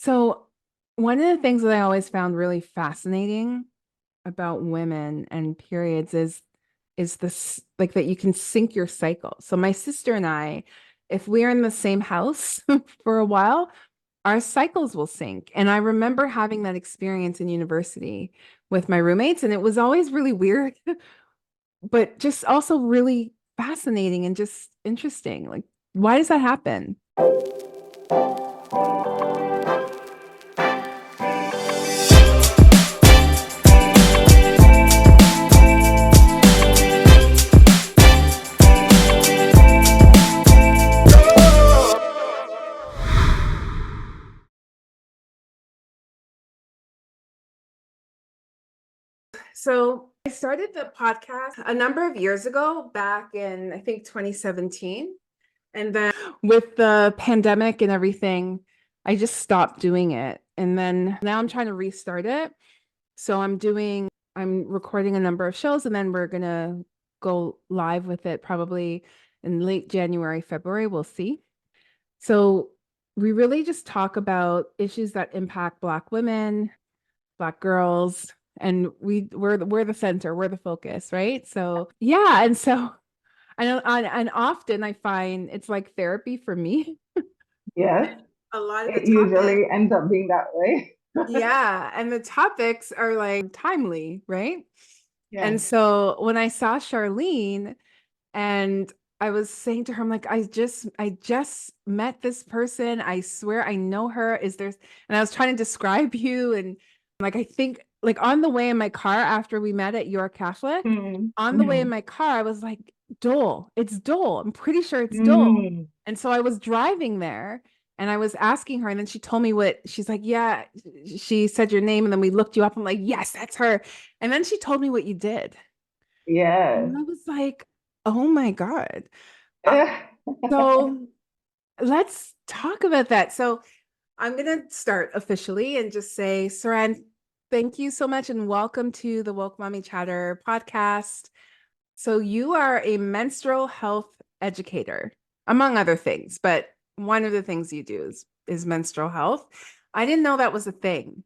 So one of the things that I always found really fascinating about women and periods is this like that you can sync your cycle. So my sister and I, if we're in the same house for a while, our cycles will sync. And I remember having that experience in university with my roommates, and it was always really weird, but just also really fascinating and just interesting. Like, why does that happen? So I started the podcast a number of years ago, back in I think 2017. And then with the pandemic and everything, I just stopped doing it. And then now I'm trying to restart it. So I'm recording a number of shows, and then we're gonna go live with it probably in late January, February. We'll see. So we really just talk about issues that impact Black women, Black girls, and we're the center, we're the focus, right? So yeah, and so I know, and often I find it's like therapy for me. Yes, A lot of the it topics, usually ends up being that way. yeah, and the topics are like timely, right? And Yes. so when I saw Charlene and I was saying to her, I'm like, I just met this person. I swear I know her. And I was trying to describe you. And like, I think like on the way in my car after we met at York Catholic, Mm, on the way in mm, my car, I was like, Dole, it's Dole. I'm pretty sure it's Dole. mm. And so I was driving there and I was asking her, and then she told me what she's like, yeah, she said your name, and then we looked you up. I'm like, yes, that's her. And then she told me what you did. Yes. And I was like, oh my God. Uh, so let's talk about that. So I'm going to start officially and just say, Saran, thank you so much and welcome to the Woke Mommy Chatter podcast. So you are a menstrual health educator, among other things, but one of the things you do is menstrual health. I didn't know that was a thing.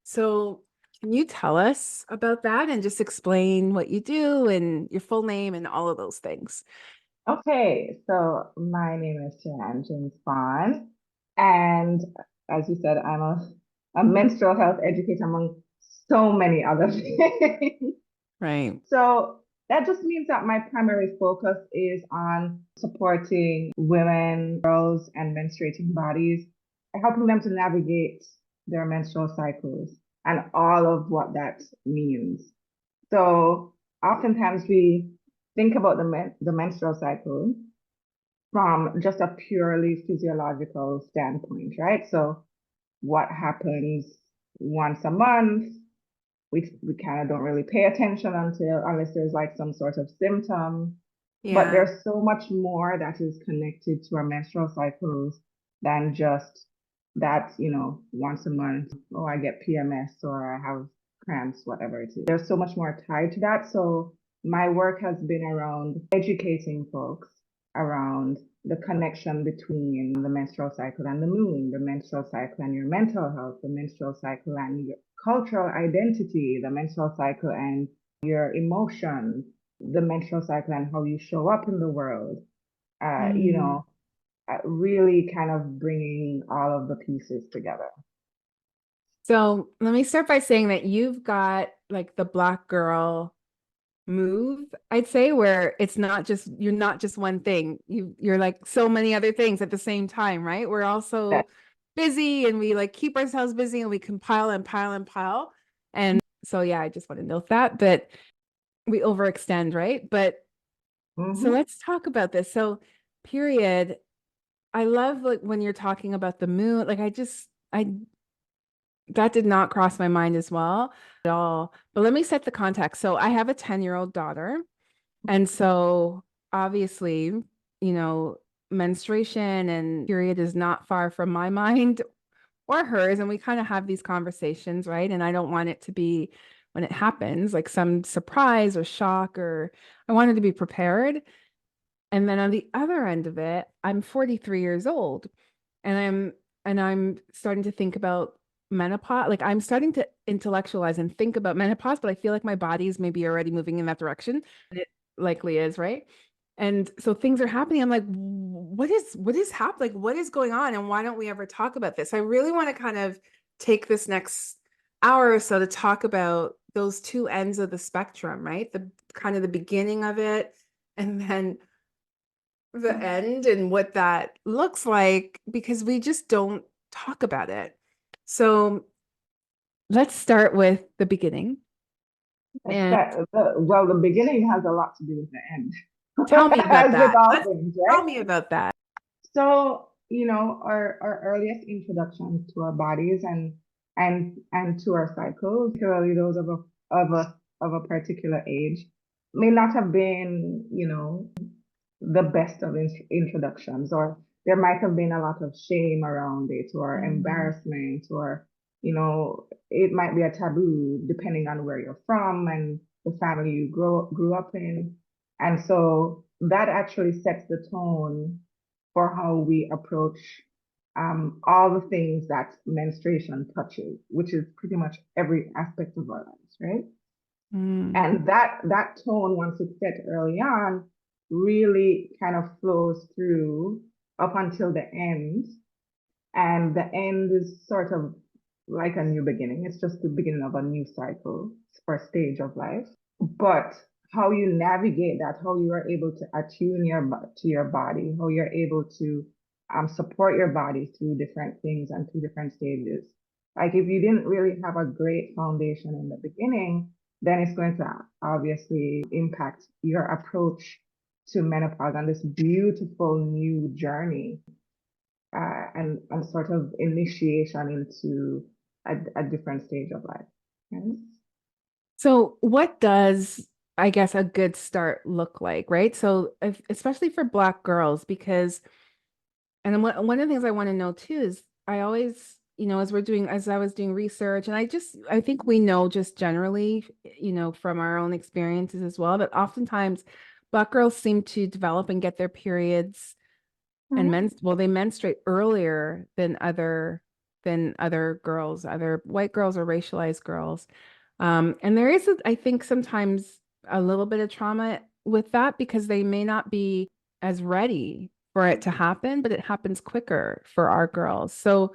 So can you tell us about that and just explain what you do and your full name and all of those things? Okay, so my name is Saran James Vaughan, and as you said, I'm a menstrual health educator among so many other things. Right. So that just means that my primary focus is on supporting women, girls, and menstruating bodies, helping them to navigate their menstrual cycles and all of what that means. So oftentimes we think about the menstrual cycle from just a purely physiological standpoint, right? So what happens once a month? We kind of don't really pay attention unless there's like some sort of symptom. But Yeah. there's so much more that is connected to our menstrual cycles than just that, once a month, oh, I get PMS or I have cramps, whatever it is. There's so much more tied to that. So my work has been around educating folks around the connection between the menstrual cycle and the moon, the menstrual cycle and your mental health, the menstrual cycle and your cultural identity, the menstrual cycle and your emotions, the menstrual cycle and how you show up in the world. Uh, you Mm. know, really kind of bringing all of the pieces together. So let me start by saying that you've got like the Black girl move, I'd say, where you're not just one thing. You're like so many other things at the same time, right? We're That, also busy and we like keep ourselves busy and we compile and pile and pile. And so yeah, I just want to note that, but we overextend, right? But so mm-hmm. let's talk about this. So period, I love like when you're talking about the moon, like I that did not cross my mind as well at all. But let me set the context. So I have a 10-year-old daughter. And so obviously, menstruation and period is not far from my mind or hers. And we kind of have these conversations, right? And I don't want it to be when it happens, like some surprise or shock, or I wanted to be prepared. And then on the other end of it, I'm 43 years old and I'm and I'm starting to think about menopause. Like I'm starting to intellectualize and think about menopause, but I feel like my body is maybe already moving in that direction. And it likely is, right? And so things are happening. I'm like, what is happening? Like, what is going on? And why don't we ever talk about this? I really want to kind of take this next hour or so to talk about those two ends of the spectrum, right? The kind of the beginning of it, and then the end and what that looks like, because we just don't talk about it. So let's start with the beginning. And Well, the beginning has a lot to do with the end, tell me about as with that. all Let's things, tell right? me about that. So, our earliest introductions to our bodies and to our cycles, particularly those of a particular age, may not have been, the best of introductions, or there might have been a lot of shame around it, or Mhm. embarrassment, or, it might be a taboo depending on where you're from and the family you grew up in. And so that actually sets the tone for how we approach all the things that menstruation touches, which is pretty much every aspect of our lives, right? Mm. And that tone, once it's set early on, really kind of flows through up until the end. And the end is sort of like a new beginning. It's just the beginning of a new cycle or stage of life. But how you navigate that, how you are able to attune to your body, how you're able to support your body through different things and through different stages. Like if you didn't really have a great foundation in the beginning, then it's going to obviously impact your approach to menopause and this beautiful new journey and sort of initiation into a different stage of life. Right? So what does, I guess, a good start look like, right? So especially for Black girls, because, and one of the things I want to know too is I always, as I was doing research, and I think we know just generally, from our own experiences as well, that oftentimes Black girls seem to develop and get their periods and Mhm. they menstruate earlier than other girls, other white girls or racialized girls. And there is, I think, sometimes a little bit of trauma with that because they may not be as ready for it to happen, but it happens quicker for our girls. So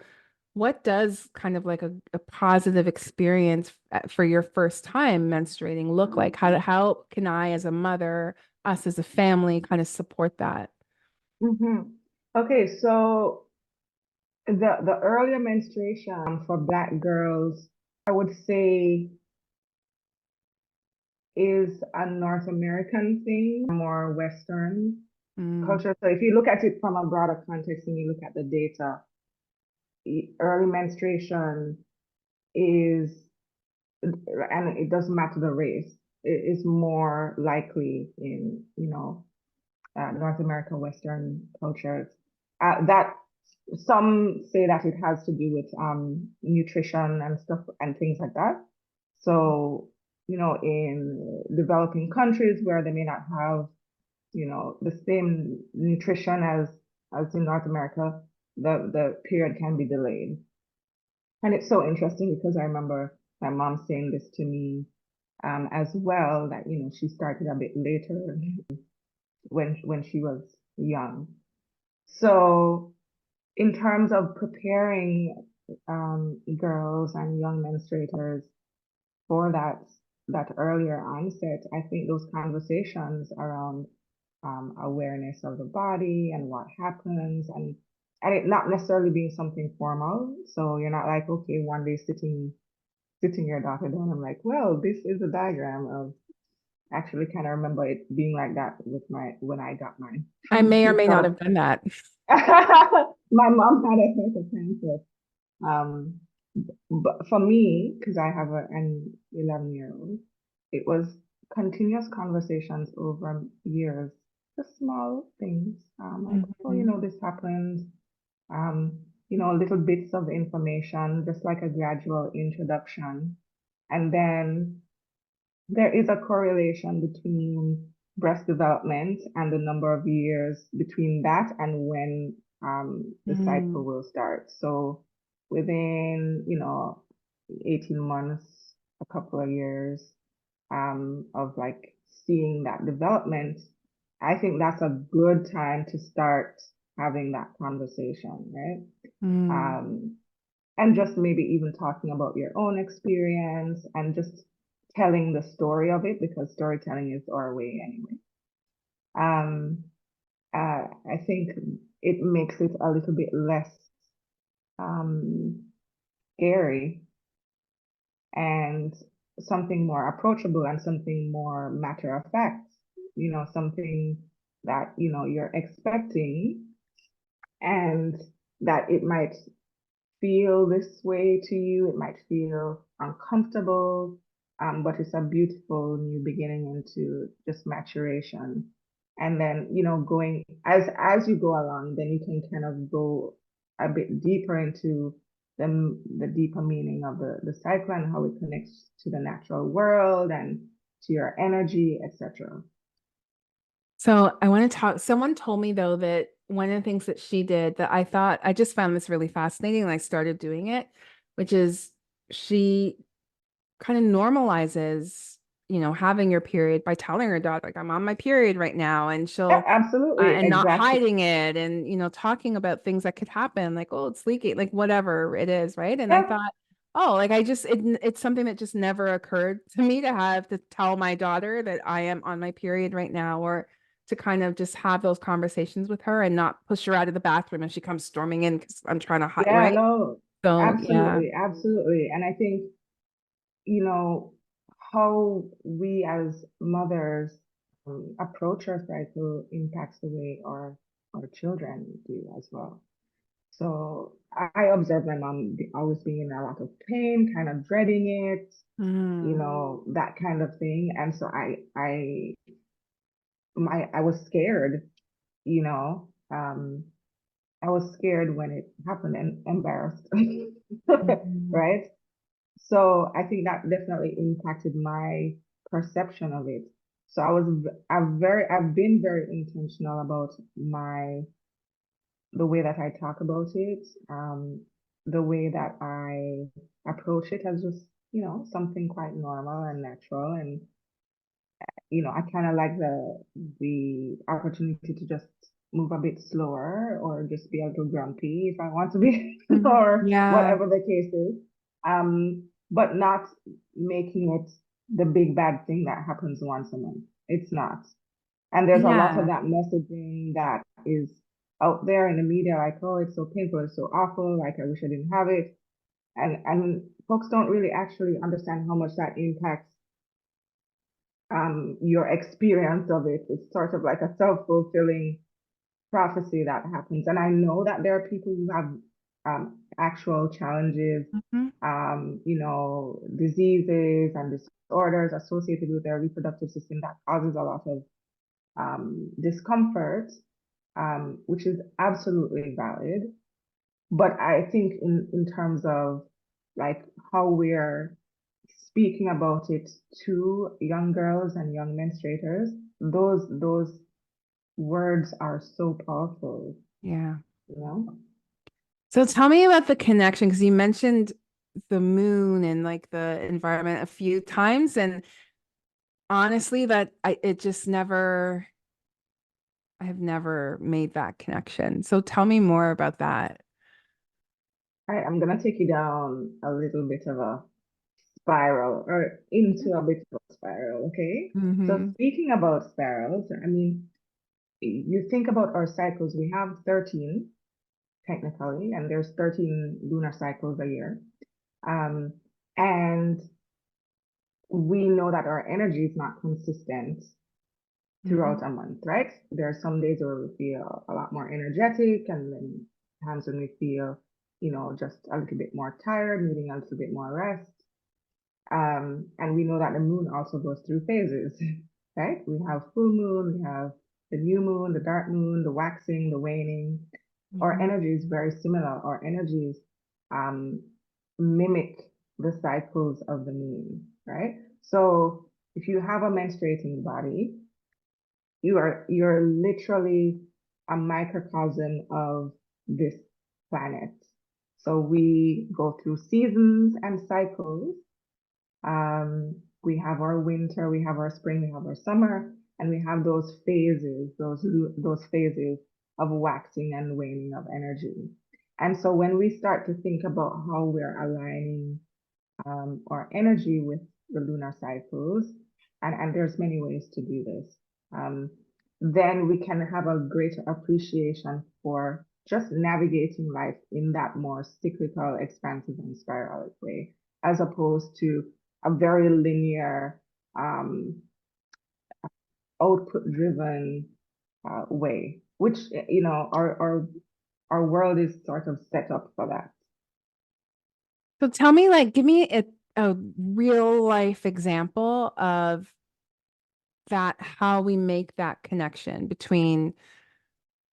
what does kind of like a positive experience for your first time menstruating look like? How can I, as a mother, us as a family, kind of support that? Mhm. Okay, so the earlier menstruation for Black girls, I would say, is a North American thing, more Western Mm, culture. So if you look at it from a broader context and you look at the data, early menstruation is, and it doesn't matter the race, it is more likely in, North America, Western cultures. That some say that it has to do with nutrition and stuff and things like that. So, in developing countries where they may not have, the same nutrition as in North America, the period can be delayed. And it's so interesting because I remember my mom saying this to me as well, that, she started a bit later when she was young. So in terms of preparing girls and young menstruators for that earlier onset, I think those conversations around awareness of the body and what happens and it not necessarily being something formal. So you're not like, okay, one day sitting your daughter down and like, well, this is a diagram of actually kind of remember it being like that with when I got mine. I may or may not So have done that. my mom had a haircut cancer. Um, but for me, because I have an 11-year-old, it was continuous conversations over years, just small things. Like, oh, Mhm. this happened. Um, little bits of information, just like a gradual introduction. And then there is a correlation between breast development and the number of years between that and when the cycle will start. So within, 18 months, a couple of years, of like seeing that development, I think that's a good time to start having that conversation, right? Mm. Um, and just maybe even talking about your own experience and just telling the story of it, because storytelling is our way anyway. Um, I think it makes it a little bit less um, scary and something more approachable and something more matter of fact, something that, you're expecting, and that it might feel this way to you. It might feel uncomfortable, but it's a beautiful new beginning into just maturation. And then, going as you go along, then you can kind of go a bit deeper into the deeper meaning of the cycle and how it connects to the natural world and to your energy, etc. So I want to talk. Someone told me though that one of the things that she did that I thought I just found this really fascinating and I started doing it, which is she kind of normalizes, having your period by telling her daughter, like, I'm on my period right now, and Yeah, she'll absolutely, and not exactly. hiding it, and talking about things that could happen, like, oh, it's leaking, like whatever it is, right? And I Yeah, thought, oh, like it's something that just never occurred to me to have to tell my daughter that I am on my period right now, or to kind of just have those conversations with her and not push her out of the bathroom if she comes storming in because I'm trying to hide, yeah, right? no, So yeah. absolutely, absolutely. And I think, you know, how we as mothers approach our cycle impacts the way our children do as well. So I observed my mom always being in a lot of pain, kind of dreading it, Mm. that kind of thing. And so I was scared, you know. I was scared when it happened and embarrassed, Mhm. right? So I think that definitely impacted my perception of it. So I've been very intentional about the way that I talk about it, the way that I approach it as just, something quite normal and natural. And, I kind of like the opportunity to just move a bit slower or just be a little grumpy if I want to be, Mhm. or Yeah. whatever the case is. But not making it the big bad thing that happens once a month. It's not. And there's a lot of Yeah. that messaging that is out there in the media, like, oh, it's so painful, it's so awful, like I wish I didn't have it. And folks don't really actually understand how much that impacts your experience of it. It's sort of like a self-fulfilling prophecy that happens. And I know that there are people who have actual challenges, Mhm. diseases and disorders associated with their reproductive system that causes a lot of discomfort, which is absolutely valid. But I think in terms of like how we're speaking about it to young girls and young menstruators, those words are so powerful, Yeah. you know? So tell me about the connection, because you mentioned the moon and like the environment a few times, and honestly, it just never, I have never made that connection. So tell me more about that. I'm gonna take you down a little bit of a spiral or into a bit of a spiral, okay? So Mm-hmm. speaking about spirals, I mean, you think about our cycles, we have 13 technically, and there's 13 lunar cycles a year. Um, and we know that our energy is not consistent Mm-hmm. throughout a month, right? There are some days where we feel a lot more energetic, and then times when we feel, just a little bit more tired, needing a little bit more rest. And we know that the moon also goes through phases, right? We have full moon, we have the new moon, the dark moon, the waxing, the waning. Our Mm-hmm. energy is very similar. Our energies um, mimic the cycles of the moon, right? So if you have a menstruating body, you're literally a microcosm of this planet. So we go through seasons and cycles. We have our winter, we have our spring, we have our summer, and we have those phases, those phases of waxing and waning of energy. And so when we start to think about how we're aligning our energy with the lunar cycles, and there's many ways to do this, then we can have a greater appreciation for just navigating life in that more cyclical, expansive, and spiralic way, as opposed to a very linear, output-driven way, which, our world is sort of set up for that. So tell me, like, give me a real life example of that, how we make that connection between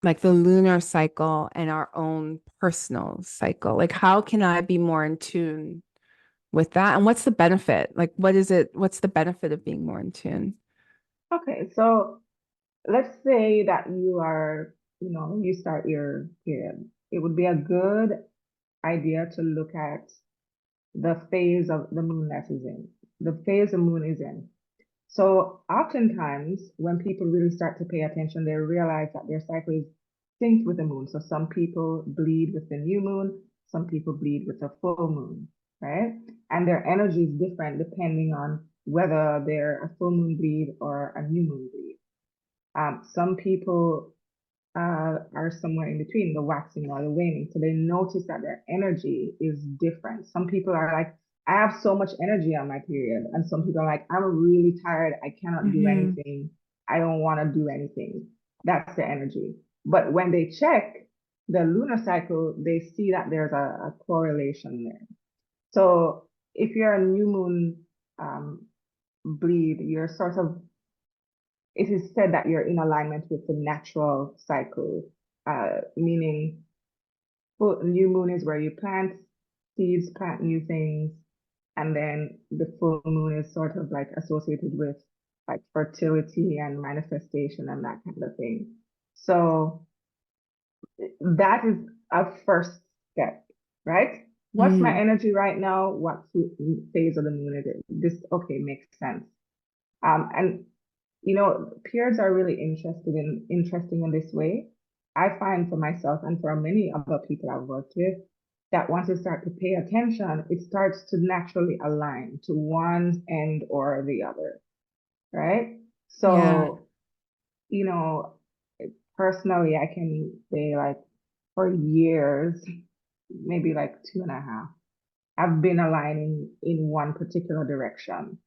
like the lunar cycle and our own personal cycle. Like, how can I be more in tune with that? And what's the benefit? Like, what's the benefit of being more in tune? Okay, so let's say that you start your period. It would be a good idea to look at the phase of the moon that is in, the phase the moon is in. So oftentimes when people really start to pay attention, they realize that their cycle is synced with the moon. So some people bleed with the new moon, some people bleed with the full moon, right? And their energy is different depending on whether they're a full moon bleed or a new moon bleed. Some people are somewhere in between, the waxing or the waning. So they notice that their energy is different. Some people are like, I have so much energy on my period. And some people are like, I'm really tired. I cannot do anything. I don't want to do anything. That's the energy. But when they check the lunar cycle, they see that there's a correlation there. So if you're a new moon bleed, you're sort of, it is said that you're in alignment with the natural cycle, meaning new moon is where you plant seeds, plant new things, and then the full moon is sort of like associated with like fertility and manifestation and that kind of thing. So that is a first step, right? What's my energy right now? What phase of the moon it is? This, okay, makes sense. And periods are really interesting in this way. I find for myself and for many other people I've worked with that once you start to pay attention, it starts to naturally align to one end or the other, right? So, personally, I can say like for years, maybe like 2.5, I've been aligning in one particular direction,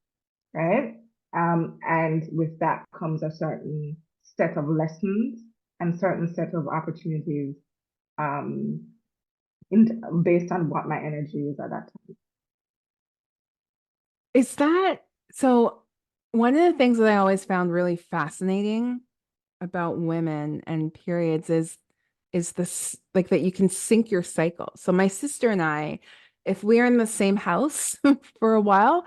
right? And with that comes a certain set of lessons and certain set of opportunities based on what my energy is at that time. Is that so? One of the things that I always found really fascinating about women and periods is this, like, that you can sync your cycle. So my sister and I, if we're in the same house for a while,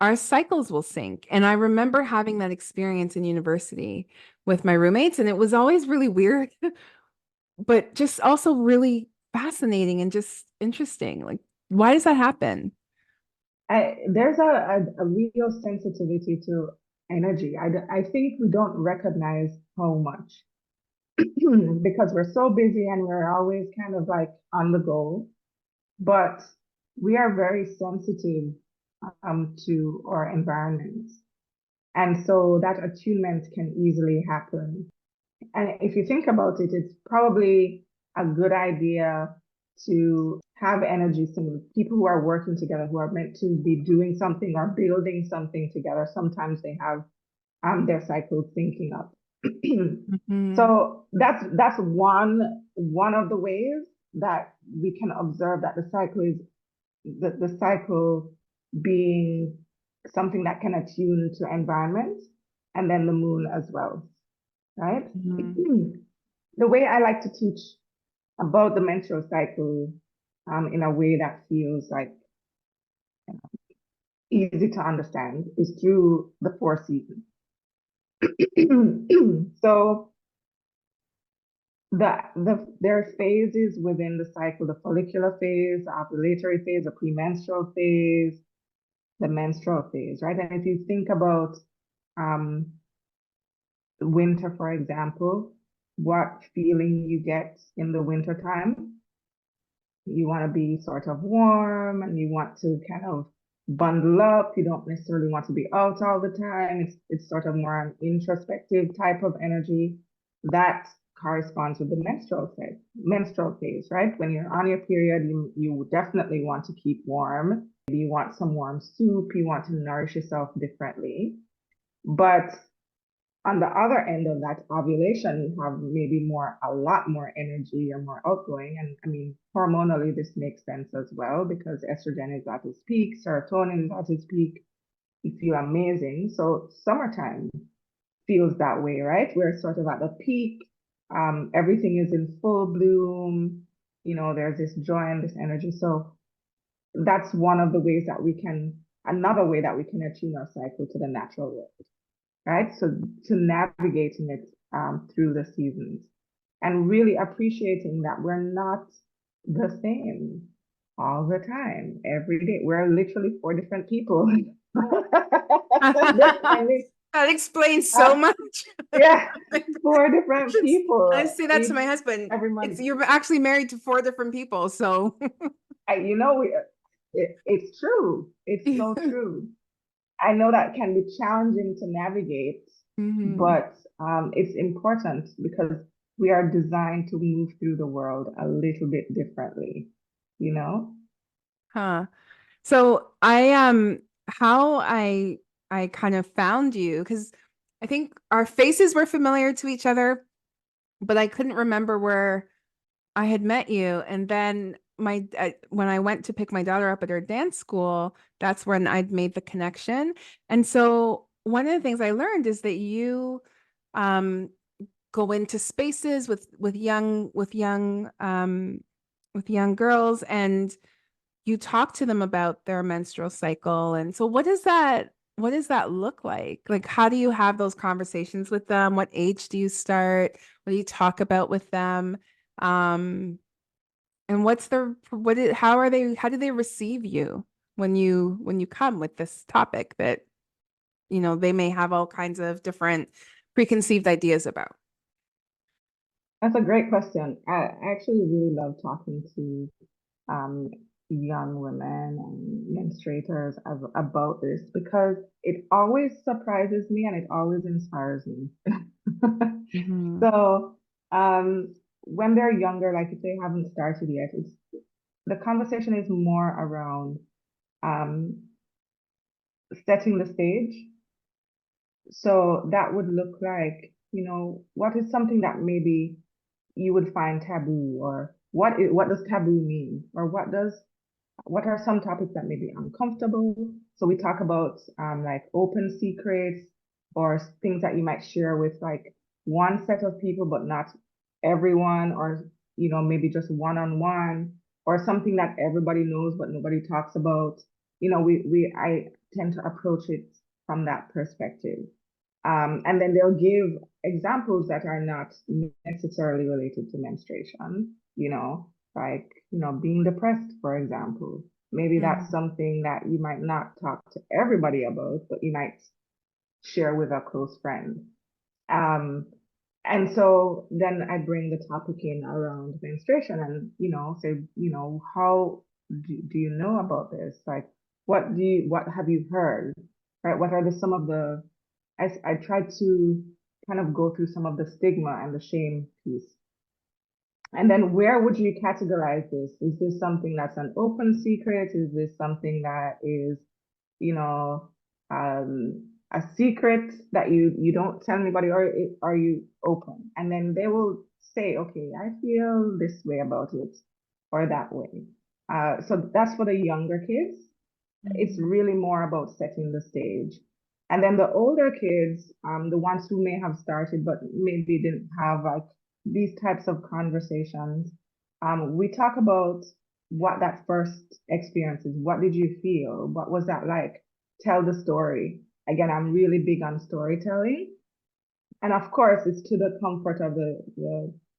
our cycles will sync. And I remember having that experience in university with my roommates, and it was always really weird, but just also really fascinating and just interesting. Like, why does that happen? There's a real sensitivity to energy. I think we don't recognize how much because we're so busy and we're always kind of like on the go. But we are very sensitive to our environments. And so that attunement can easily happen. And if you think about it, it's probably a good idea to have energy synced. People who are working together, who are meant to be doing something or building something together, sometimes they have their cycles syncing up. So that's one of the ways that we can observe that the cycle being something that can attune to environment, and then the moon as well, right? The way I like to teach about the menstrual cycle in a way that feels like easy to understand is through the 4 seasons. So There are phases within the cycle: the follicular phase, the ovulatory phase, the premenstrual phase, the menstrual phase, right? And if you think about um, winter, for example, what feeling you get in the winter time, you want to be sort of warm and you want to kind of bundle up. You don't necessarily want to be out all the time. It's sort of more an introspective type of energy that corresponds with the menstrual phase, right? When you're on your period, you definitely want to keep warm. You want some warm soup. You want to nourish yourself differently. But on the other end of that ovulation, you have maybe a lot more energy, you're more outgoing. And I mean, hormonally, this makes sense as well because estrogen is at its peak, serotonin is at its peak. You feel amazing. So summertime feels that way, right? We're sort of at the peak. Everything is in full bloom. There's this joy and this energy. So that's another way that we can attune our cycle to the natural world, right? So to navigating it through the seasons and really appreciating that we're not the same all the time, every day. We're literally four different people. That explains so uh, much. yeah, four different people. I say that to my husband. Every month. You're actually married to four different people, so it's true. It's so true. I know that can be challenging to navigate, but it's important because we are designed to move through the world a little bit differently, you know? Huh. So how I kind of found you because I think our faces were familiar to each other, but I couldn't remember where I had met you. And then when I went to pick my daughter up at her dance school, that's when I'd made the connection. And so one of the things I learned is that you um go into spaces with young girls and you talk to them about their menstrual cycle. And so what does that look like? Like, how do you have those conversations with them? What age do you start? What do you talk about with them? Um, and how do they receive you when you come with this topic that, they may have all kinds of different preconceived ideas about? That's a great question. I actually really love talking to um, young women and menstruators about this because it always surprises me and it always inspires me. Hmm. So, when they're younger, like if they haven't started yet, the conversation is more around um, setting the stage. So that would look like, what is something that maybe you would find taboo, or what does taboo mean, or what are some topics that may be uncomfortable? So we talk about like open secrets or things that you might share with like one set of people, but not everyone, or maybe just one-on-one, or something that everybody knows but nobody talks about. I tend to approach it from that perspective. And then they'll give examples that are not necessarily related to menstruation, like, being depressed, for example. Maybe that's something that you might not talk to everybody about, but you might share with a close friend. Um, and so then I bring the topic in around menstruation and, say, how do you know about this? Like, what have you heard? Right? What are some of the, I try to kind of go through some of the stigma and the shame piece. And then where would you categorize this? Is this something that's an open secret? Is this something that is, you know, a secret that you don't tell anybody, or are you open? And then they will say, okay, I feel this way about it, or that way. So that's for the younger kids. It's really more about setting the stage. And then the older kids, the ones who may have started but maybe didn't have like these types of conversations, we talk about what that first experience is. What did you feel? What was that like? Tell the story. Again, I'm really big on storytelling. And of course, it's to the comfort of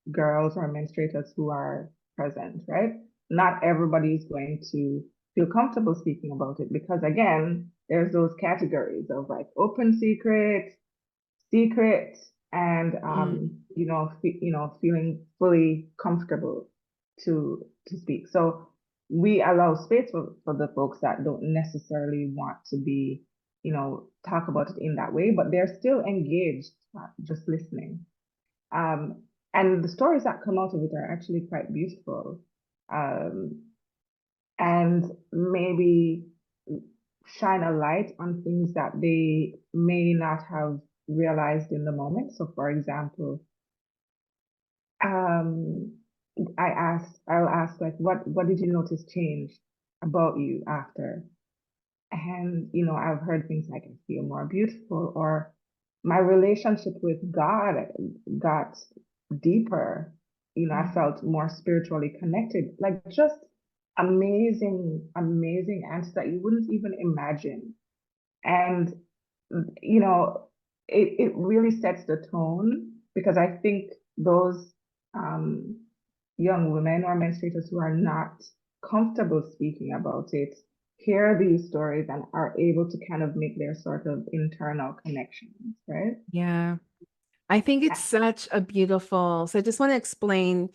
girls or menstruators who are present, right? Not everybody is going to feel comfortable speaking about it because, again, there's those categories of like open secret, secret, and Mm. feeling fully comfortable to speak. So we allow space for the folks that don't necessarily want to be, talk about it in that way, but they're still engaged, just listening. Um, and the stories that come out of it are actually quite beautiful. Um, and maybe shine a light on things that they may not have realized in the moment. So, for example, um, I'll ask like, what did you notice change about you after? And, I've heard things like I feel more beautiful, or my relationship with God got deeper. I Mm. felt more spiritually connected. Like just amazing, amazing answers that you wouldn't even imagine. And, you know, it really sets the tone because I think those um, young women or menstruators who are not comfortable speaking about it hear these stories and are able to kind of make their sort of internal connections, right? Yeah. I think it's such a beautiful, so I just want to explain,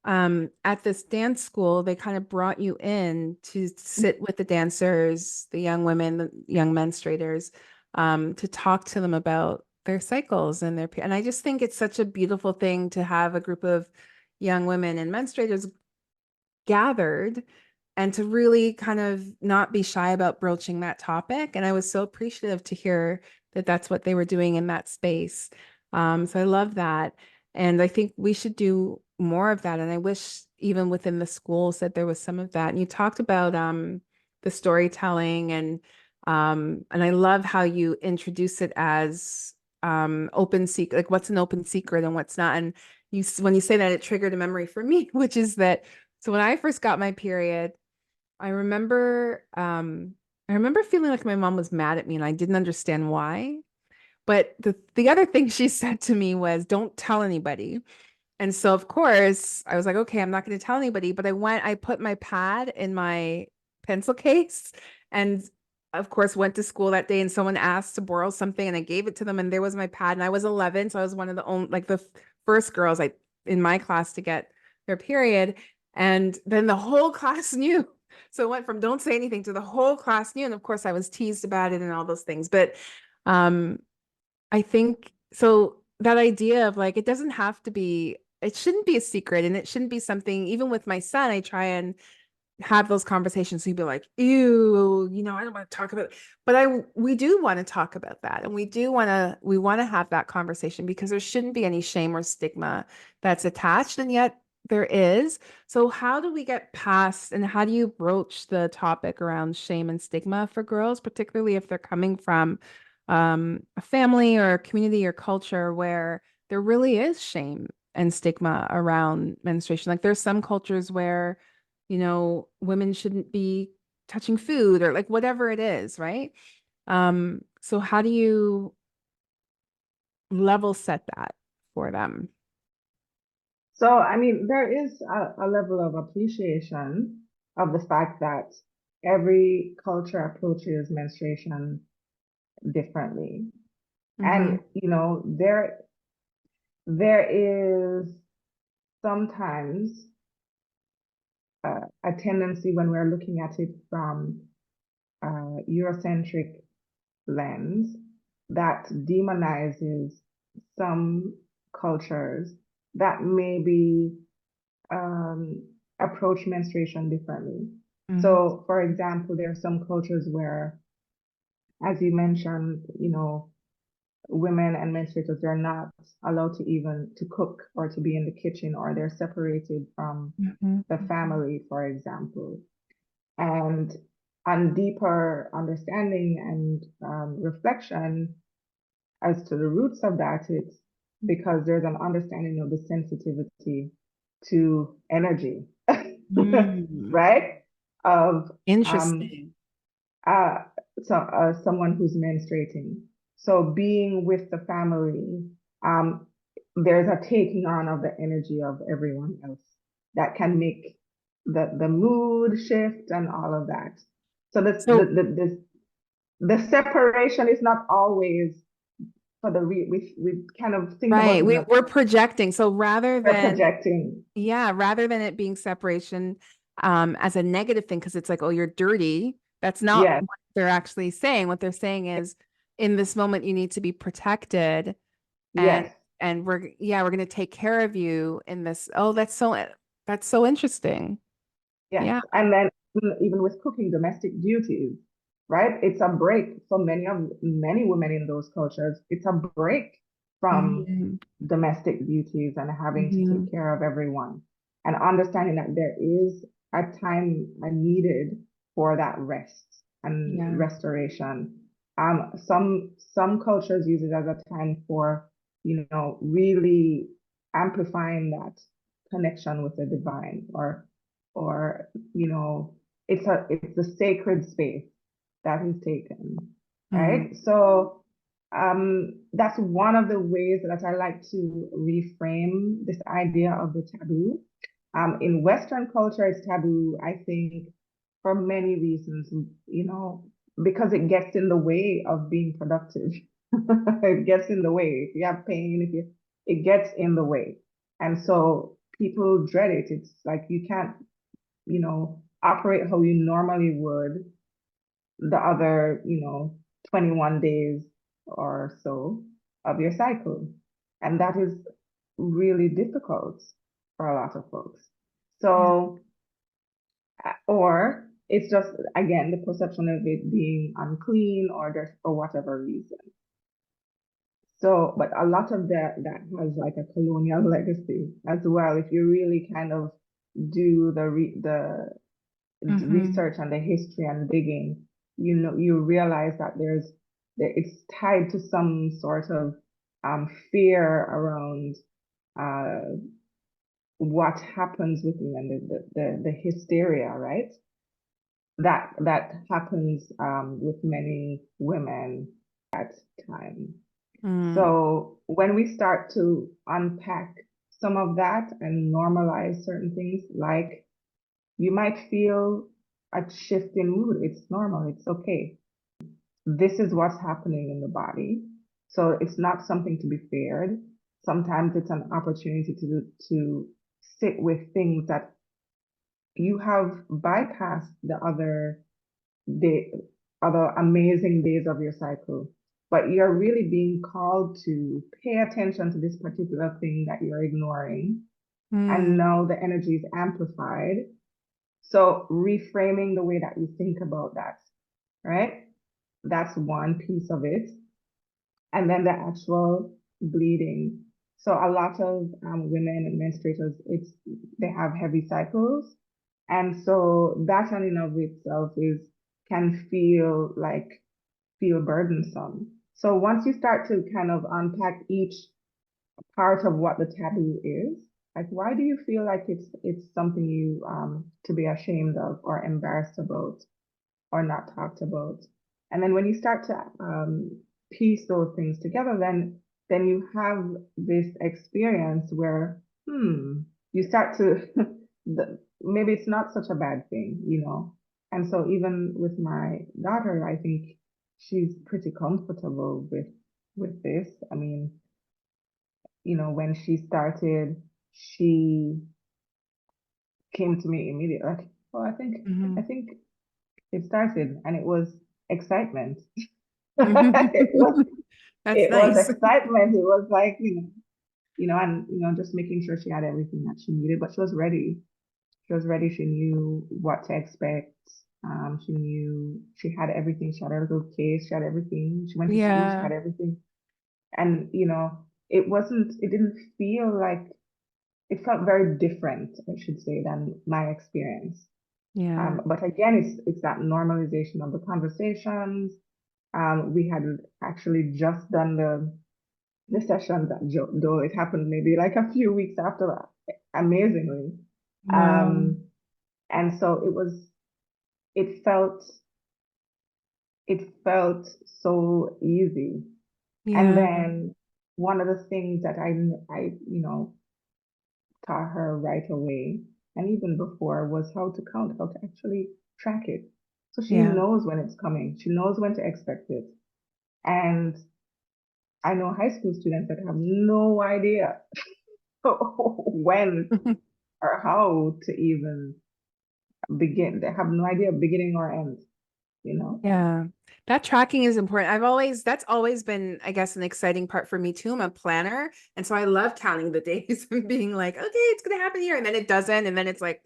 at this dance school, they kind of brought you in to sit with the dancers, the young women, the young menstruators, to talk to them about their cycles and and I just think it's such a beautiful thing to have a group of young women and menstruators gathered and to really kind of not be shy about broaching that topic. And I was so appreciative to hear that that's what they were doing in that space. So I love that. And I think we should do more of that. And I wish even within the schools that there was some of that. And you talked about the storytelling and I love how you introduce it as open secret, like what's an open secret and what's not. And when you say that, it triggered a memory for me, which is that so when I first got my period, I remember feeling like my mom was mad at me and I didn't understand why. But the other thing she said to me was, "Don't tell anybody." And so of course, I was like, "Okay, I'm not going to tell anybody." But I put my pad in my pencil case and of course went to school that day and someone asked to borrow something and I gave it to them and there was my pad and I was 11, so I was one of the only like the first girls in my class to get their period. And then the whole class knew. So it went from don't say anything to the whole class knew. And of course, I was teased about it and all those things. But um, I think so that idea of like, it doesn't have to be, it shouldn't be a secret and it shouldn't be something, even with my son, I try and have those conversations. He'd be like, ew, I don't want to talk about it. But we do want to talk about that. And we want to have that conversation because there shouldn't be any shame or stigma that's attached. And yet there is. So how do we get past and how do you broach the topic around shame and stigma for girls, particularly if they're coming from a family or a community or culture where there really is shame and stigma around menstruation? Like there's some cultures where women shouldn't be touching food or like whatever it is, right? So how do you level set that for them? So, I mean, there is a level of appreciation of the fact that every culture approaches menstruation differently. Mm-hmm. And, there is sometimes a tendency when we're looking at it from Eurocentric lens that demonizes some cultures that maybe um, approach menstruation differently. Mm-hmm. So, for example, there are some cultures where, as you mentioned, women and menstruators are not allowed to even to cook or to be in the kitchen, or they're separated from Mm-hmm. the family, for example. And on deeper understanding and reflection as to the roots of that, it's because there's an understanding of the sensitivity to energy, Mm. right? Of um, Interesting. uh, someone who's menstruating. So being with the family, um, there's a taking on of the energy of everyone else that can make the mood shift and all of that. So So the separation is not always for the we kind of think about right, it in a we're projecting. So rather we're than projecting. yeah, rather than it being separation as a negative thing, because it's like, oh, you're dirty. That's not Yes, what they're actually saying. What they're saying is in this moment you need to be protected and yes, we're gonna take care of you in this. Oh, that's so interesting. yes. Yeah. And then even with cooking, domestic duties, right? It's a break for many women in those cultures. It's a break from Mhm. domestic duties and having to take Mhm. care of everyone, and understanding that there is a time needed for that rest and Yeah. restoration. Some cultures use it as a time for, really amplifying that connection with the divine, or it's a sacred space that is taken, Mhm. right? So that's one of the ways that I like to reframe this idea of the taboo. In Western culture, it's taboo, I think, for many reasons, because it gets in the way of being productive. It gets in the way. If you have pain, it gets in the way. And so people dread it. It's like you can't, operate how you normally would the other, 21 days or so of your cycle. And that is really difficult for a lot of folks. Yeah. So, or it's just, again, the perception of it being unclean or dirty for whatever reason. So, but a lot of that has like a colonial legacy as well. If you really kind of do the Mhm. research and the history and digging, you realize that it's tied to some sort of fear around uh, what happens with women, the hysteria, right? That happens with many women at time. Mm. So when we start to unpack some of that and normalize certain things, like you might feel a shift in mood. It's normal. It's okay. This is what's happening in the body. So it's not something to be feared. Sometimes it's an opportunity to sit with things that you have bypassed the day, other amazing days of your cycle, but you're really being called to pay attention to this particular thing that you're ignoring. And Mm. now the energy is amplified. So reframing the way that you think about that, right? That's one piece of it. And then the actual bleeding. So a lot of women and menstruators, they have heavy cycles, and so that in and of itself is can feel burdensome. So once you start to kind of unpack each part of what the taboo is, like why do you feel like it's something you to be ashamed of or embarrassed about or not talked about. And then when you start to piece those things together, then you have this experience where, you start to, maybe it's not such a bad thing. And so even with my daughter, I think she's pretty comfortable with this. I mean, when she started, she came to me immediately like, oh, I Mhm. think it started, and it was excitement. Mhm. it was That's it was nice. excitement. It was like, and just making sure she had everything that she needed, but she was ready. She was ready. She knew what to expect. She knew she had everything. She had her little case. She had everything. She went to school. She Yeah. had everything. And it didn't feel like, it felt very different, I should say, than my experience. Yeah. But again, it's that normalization of the conversations. We had actually just done the sessions at though it happened maybe like a few weeks after that, amazingly. Wow. Um, and so it felt, it felt so easy. And Yeah. then one of the things that I taught her right away, and even before, was how to count, how to actually track it. So she Yeah. knows when it's coming. She knows when to expect it. And I know high school students that have no idea when or how to even begin. They have no idea beginning or end, you know? Yeah. That tracking is important. That's always been, I guess, an exciting part for me too. I'm a planner. And so I love counting the days and being like, okay, it's going to happen here. And then it doesn't. And then it's like,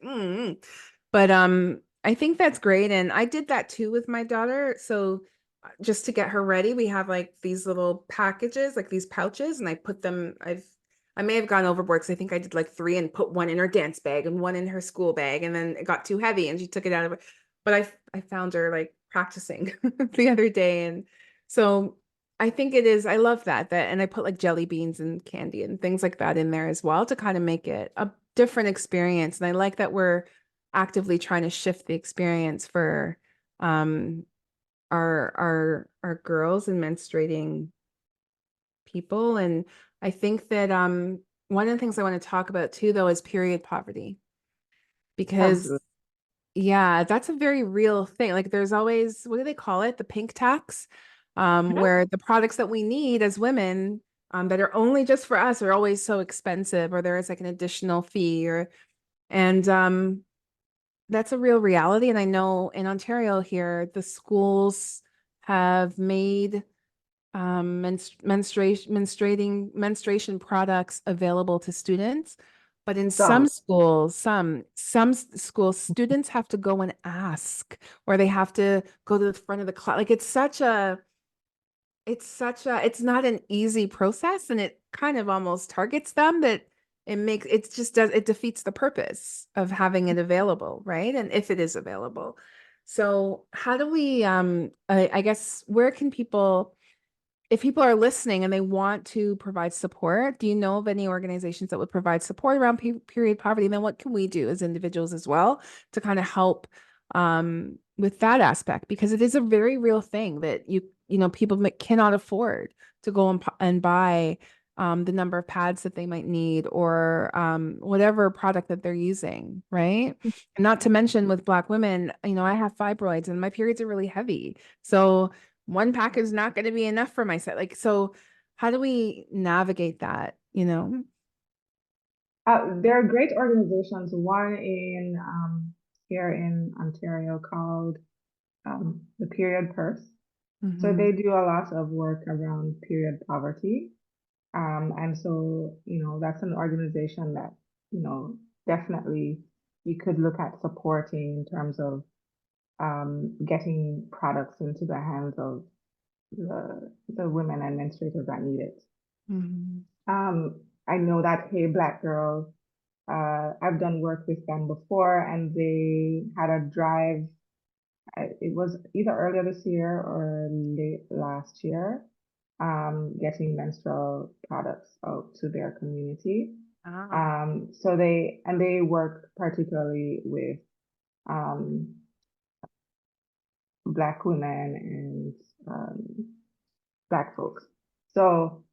But I think that's great. And I did that too with my daughter. So just to get her ready, we have like these little packages, like these pouches, and I may have gone overboard because I think I did like three and put one in her dance bag and one in her school bag, and then it got too heavy and she took it out of it. But I found her like practicing the other day, and so I think it is. I love that, and I put like jelly beans and candy and things like that in there as well to kind of make it a different experience. And I like that we're actively trying to shift the experience for um our girls and menstruating people. And I think that one of the things I want to talk about too though is period poverty, because Absolutely. yeah, that's a very real thing. Like there's always, what do they call it? The pink tax, Mhm. where the products that we need as women that are only just for us are always so expensive, or there is like an additional fee, or and that's a real reality. And I know in Ontario here, the schools have made menstruation products available to students. But in Some. some schools, students have to go and ask, or they have to go to the front of the class. Like it's not an easy process, and it kind of almost targets them, that it defeats the purpose of having it available, right? And if it is available. So how do we I guess where can people, if people are listening and they want to provide support, do you know of any organizations that would provide support around period poverty? And then what can we do as individuals as well to kind of help with that aspect? Because it is a very real thing that people cannot afford to go and buy the number of pads that they might need, or whatever product that they're using, right? And not to mention with Black women, I have fibroids and my periods are really heavy. So one pack is not going to be enough for my set. Like, so how do we navigate that, There are great organizations, one in here in Ontario called the Period Purse. So Hmm. they do a lot of work around period poverty. And so, that's an organization that, definitely you could look at supporting in terms of getting products into the hands of the women and menstruators that need it. Hmm. I know that Hey Black Girls, I've done work with them before, and they had a drive. It was either earlier this year or late last year, getting menstrual products out to their community. Ah. So they work particularly with um, Black women and Black folks. So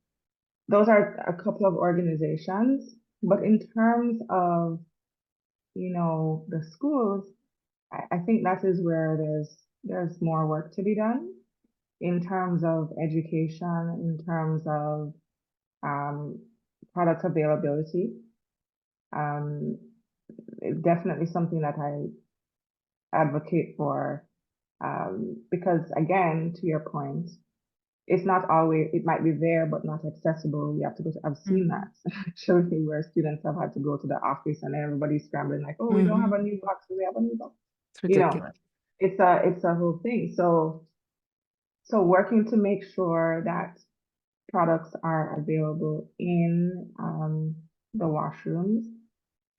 those are a couple of organizations. But in terms of, the schools, I think that is where there's more work to be done in terms of education, in terms of um, product availability. Um, it's definitely something that I advocate for, because again, to your point, it's not always, it might be there, but not accessible. You have to go to, I've seen Hmm. that actually where students have had to go to the office and everybody's scrambling like, oh, we don't have Hmm. a new box. Do we have a new box? It's You know, ridiculous. it's a whole thing. So working to make sure that products are available in the washrooms,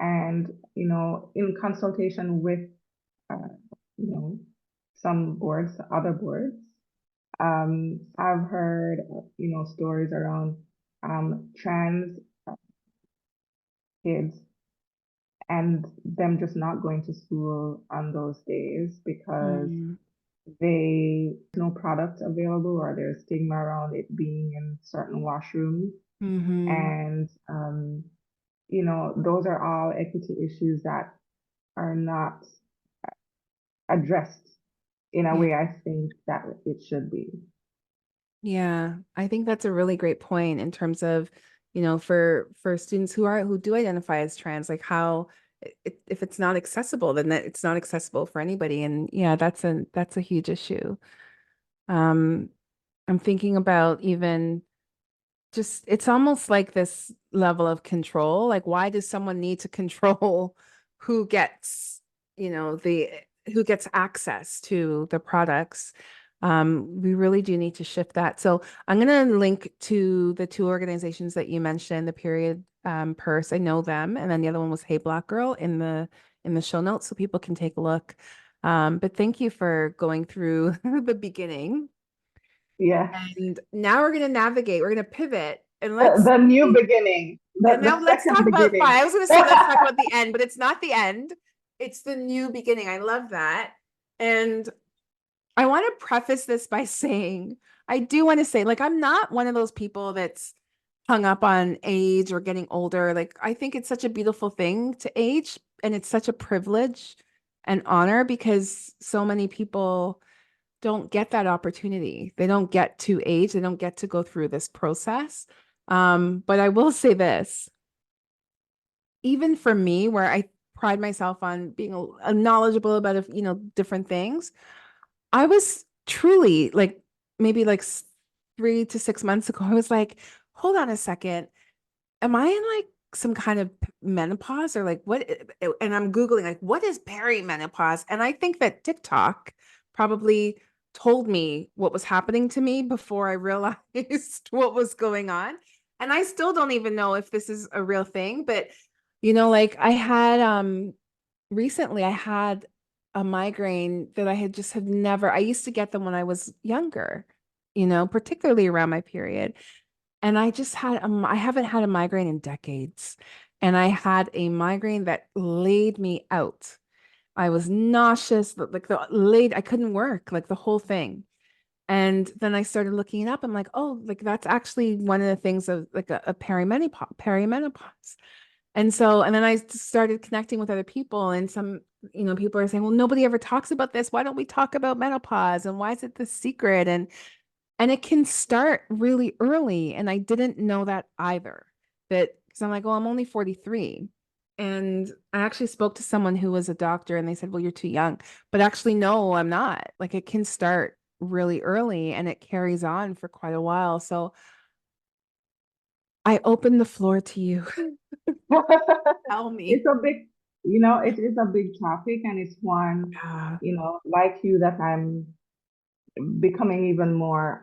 and, in consultation with, uh, you know, some boards, other boards. I've heard, stories around trans kids and them just not going to school on those days because Mm. no product available, or there's stigma around it being in certain washrooms. Mm-hmm. And, those are all equity issues that are not addressed in a Yeah. way I think that it should be. Yeah. I think that's a really great point in terms of, for students who do identify as trans, like how if it's not accessible, then it's not accessible for anybody. And yeah, that's a huge issue. Um, I'm thinking about even just it's almost like this level of control. Like, why does someone need to control who gets, the who gets access to the products? We really do need to shift that. So I'm going to link to the two organizations that you mentioned, the Period Purse. I know them, and then the other one was Hey Black Girl in the show notes, so people can take a look. But thank you for going through the beginning. Yes. And now we're going to navigate, we're going to pivot and The new beginning, now the let's second talk about fine. beginning. I was going to say, let's talk about the end, but it's not the end. It's the new beginning. I love that. And I want to preface this by saying, I do want to say, like, I'm not one of those people that's hung up on age or getting older. Like, I think it's such a beautiful thing to age, and it's such a privilege and honor because so many people don't get that opportunity. They don't get to age, they don't get to go through this process. But I will say this, even for me, where I pride myself on being knowledgeable about, different things, I was truly like, maybe like 3 to 6 months ago, I was like, hold on a second. Am I in like some kind of menopause or like what? And I'm Googling like, what is perimenopause? And I think that TikTok probably told me what was happening to me before I realized what was going on. And I still don't even know if this is a real thing, but like I had recently I had a migraine that I had never, I used to get them when I was younger, particularly around my period. And I just had, I haven't had a migraine in decades. And I had a migraine that laid me out. I was nauseous, like I couldn't work, like the whole thing. And then I started looking it up. I'm like, oh, like that's actually one of the things of like a perimenopause. And then I started connecting with other people, and some, people are saying, well, nobody ever talks about this. Why don't we talk about menopause? And why is it the secret? And it can start really early. And I didn't know that either. But because I'm like, well, I'm only 43. And I actually spoke to someone who was a doctor, and they said, well, you're too young. But actually, no, I'm not. Like it can start really early and it carries on for quite a while. So I open the floor to you. Tell It's me. a big, it is a big topic, and it's one, Yeah. like you, that I'm becoming even more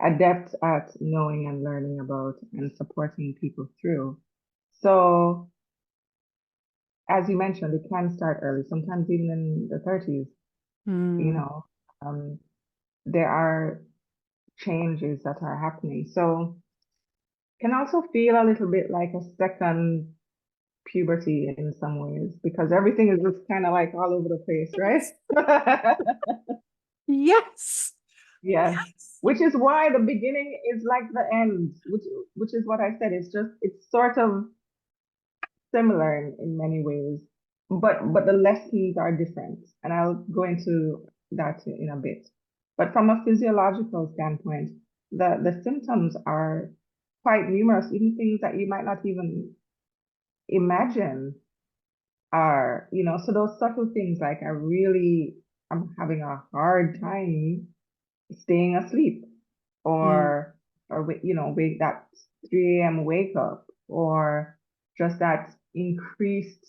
adept at knowing and learning about and supporting people through. So, as you mentioned, it can start early, sometimes even in the 30s, you Hmm. know. Um, there are changes that are happening. So, can also feel a little bit like a second puberty in some ways because everything is just kind of like all over the place, right? Yes. Yes. Yes. Which is why the beginning is like the end, which is what I said. It's sort of similar in many ways, but the lessons are different, and I'll go into that in a bit. But from a physiological standpoint, the symptoms are quite numerous, even things that you might not even imagine are, so those subtle things like I'm having a hard time staying asleep, Mm. wake that 3 a.m. wake up, or just that increased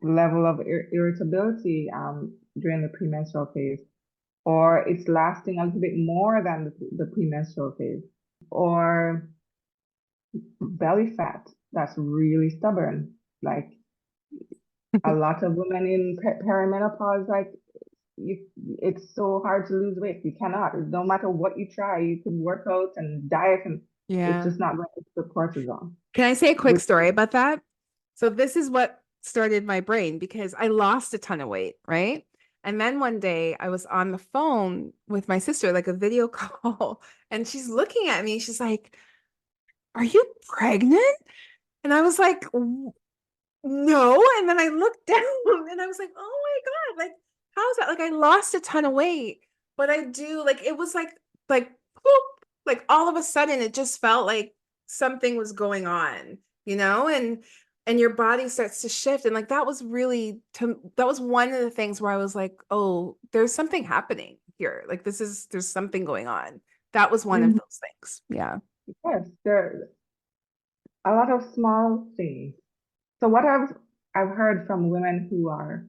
level of irritability during the premenstrual phase, or it's lasting a little bit more than the premenstrual phase, or belly fat that's really stubborn. Like a lot of women in perimenopause, like you, it's so hard to lose weight. You cannot. No matter what you try, you can work out and diet, and it's Yeah. just not going to the cortisol. Can I say a quick Which, story about that? So this is what started my brain because I lost a ton of weight, right? And then one day I was on the phone with my sister, like a video call, and she's looking at me. She's like, "Are you pregnant?" And I was like, "No." And then I looked down and I was like, "Oh my God, like, how's that?" Like, I lost a ton of weight, but I do, like, it was like, poop, like all of a sudden it just felt like something was going on, you know? And your body starts to shift. And like, that was one of the things where I was like, oh, there's something happening here. Like, there's something going on. That was one of Mhm. those things. Yeah. Yes, there are a lot of small things. So what I've heard from women who are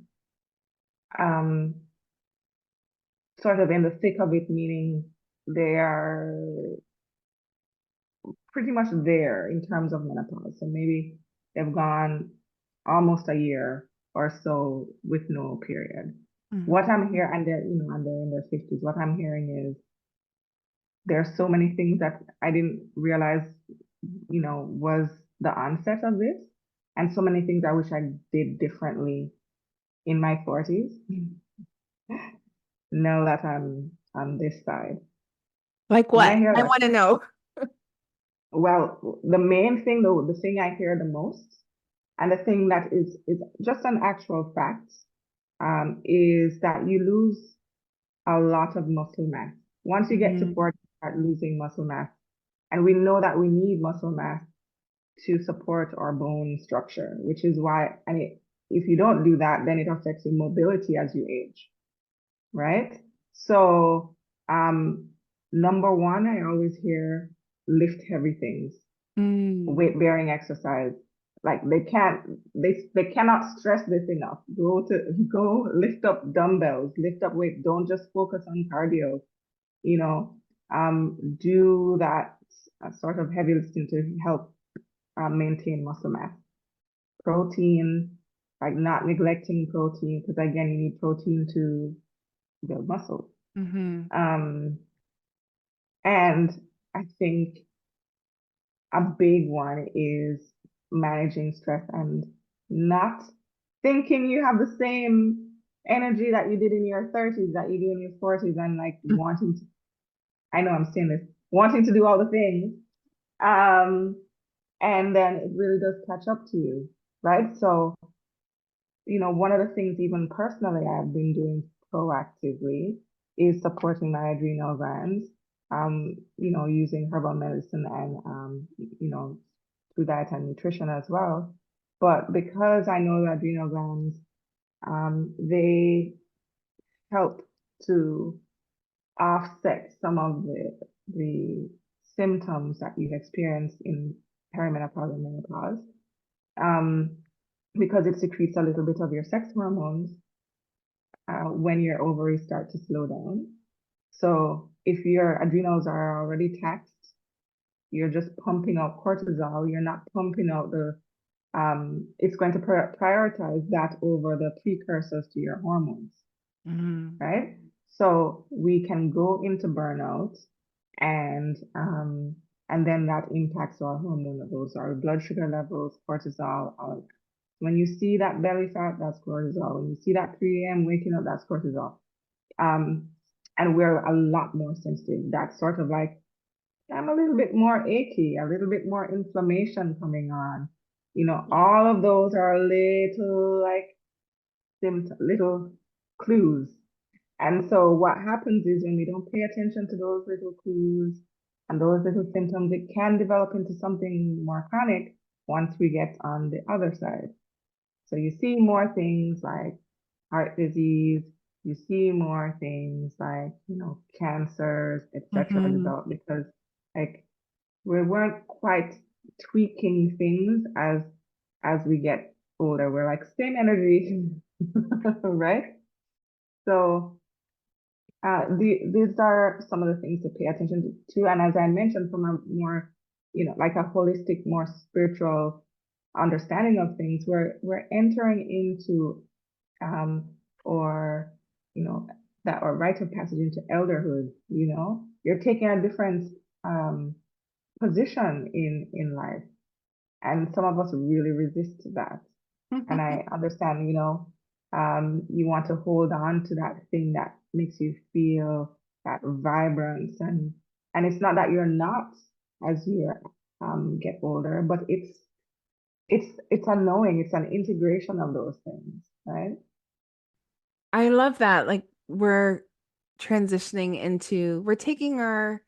um, sort of in the thick of it, meaning they are pretty much there in terms of menopause. So maybe they've gone almost a year or so with no period. Mhm. What I'm here, and and they're in their 50s. What I'm hearing is there's so many things that I didn't realize, was the onset of this, and so many things I wish I did differently in my 40s. Now that I'm on this side. Like When I what? hear I that, want to know. well, the main thing, though, the thing I hear the most, and the thing that is just an actual fact, is that you lose a lot of muscle mass. Once you get to Mhm. 40, you start losing muscle mass. And we know that we need muscle mass to support our bone structure, which is why, if you don't do that, then it affects your mobility as you age, right? So, number one, I always hear lift heavy things, Mm. weight bearing exercise. Like they cannot stress this enough. Go lift up dumbbells, lift up weight. Don't just focus on cardio, you know. Do that sort of heavy lifting to help maintain muscle mass. Protein, like not neglecting protein, because again, you need protein to build muscle. Mhm. Um, and I think a big one is managing stress and not thinking you have the same energy that you did in your 30s that you do in your 40s and like wanting to, I know I'm saying this, wanting to do all the things. Um, and then it really does catch up to you, right? So, one of the things even personally I've been doing proactively is supporting my adrenal glands, using herbal medicine and, through diet and nutrition as well. But because I know the adrenal glands, they help to offset some of the symptoms that you experience in perimenopause and menopause, um, because it secretes a little bit of your sex hormones when your ovaries start to slow down. So if your adrenals are already taxed, you're just pumping out cortisol. You're not pumping out it's going to prioritize that over the precursors to your hormones, Mhm. right? So we can go into burnout and um, and then that impacts our hormone levels, our blood sugar levels, cortisol. When you see that belly fat, that's cortisol. When you see that 3 a.m. waking up, that's cortisol. Um, and we're a lot more sensitive. That's sort of like, I'm a little bit more achy, a little bit more inflammation coming on. All of those are little like little clues. And so what happens is when we don't pay attention to those little clues and those little symptoms, it can develop into something more chronic once we get on the other side. So you see more things like heart disease, you see more things like, cancers, etc. Mhm. develop because like we weren't quite tweaking things as we get older. We're like same energy, right? So these are some of the things to pay attention to. And as I mentioned, from a more, like a holistic, more spiritual understanding of things, we're entering into or that or rite of passage into elderhood. You're taking a different um, position in life, and some of us really resist that. And I understand, You want to hold on to that thing that makes you feel that vibrance, and it's not that you're not as you get older, but it's a knowing, it's an integration of those things, right? I love that. Like we're transitioning into, we're taking our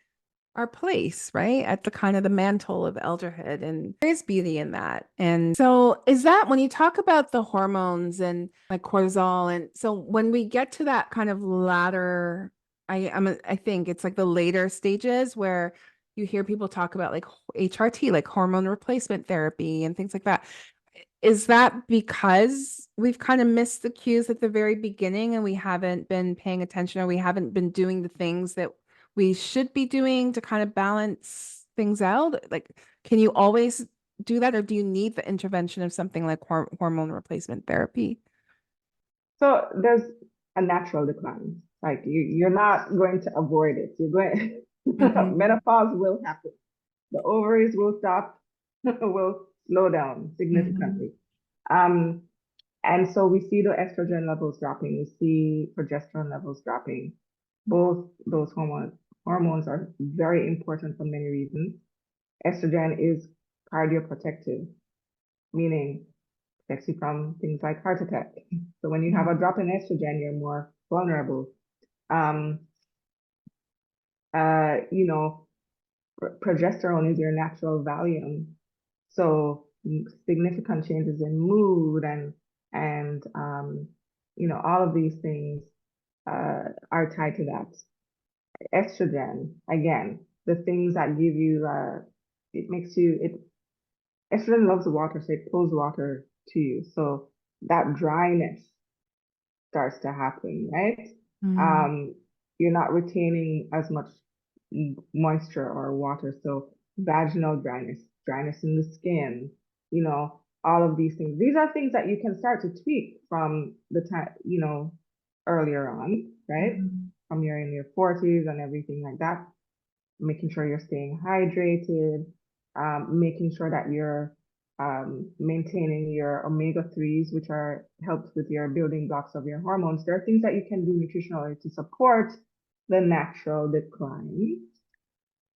place, right? At the kind of the mantle of elderhood. And there's beauty in that. And so is that when you talk about the hormones and like cortisol, and so when we get to that kind of latter, I think it's like the later stages where you hear people talk about like HRT, like hormone replacement therapy and things like that. Is that because we've kind of missed the cues at the very beginning and we haven't been paying attention, or we haven't been doing the things that we should be doing to kind of balance things out? Like, can you always do that, or do you need the intervention of something like hormone replacement therapy? So there's a natural decline. Like you're not going to avoid it. You're going Hmm. menopause will happen. The ovaries will stop, will slow down Hmm. significantly. Um, and so we see the estrogen levels dropping, we see progesterone levels dropping. Both those hormones are very important for many reasons. Estrogen is cardioprotective, meaning protects you from things like heart attack. So when you have a drop in estrogen, you're more vulnerable. Um, you know, progesterone is your natural Valium. So significant changes in mood and all of these things are tied to that. Estrogen, again, the things that give you it makes you it estrogen loves water, so it pulls water to you. So that dryness starts to happen, right? Hmm. Um, you're not retaining as much moisture or water. So vaginal dryness, dryness in the skin, all of these things. These are things that you can start to tweak from the time, earlier on, right? Hmm. From you're in your 40s and everything like that, making sure you're staying hydrated, making sure that you're maintaining your omega-3s, which are helps with your building blocks of your hormones. There are things that you can do nutritionally to support the natural decline.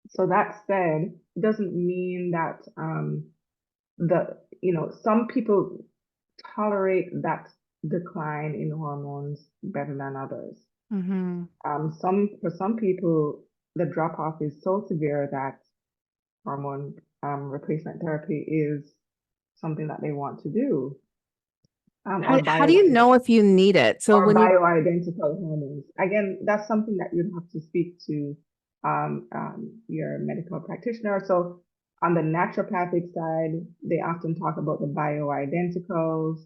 So that said, it doesn't mean that some people tolerate that decline in hormones better than others. Hmm. For some people, the drop off is so severe that hormone replacement therapy is something that they want to do, How do you know if you need it? So or when you bioidentical hormones. Again, that's something that you'd have to speak to your medical practitioner. So on the naturopathic side, they often talk about the bioidenticals.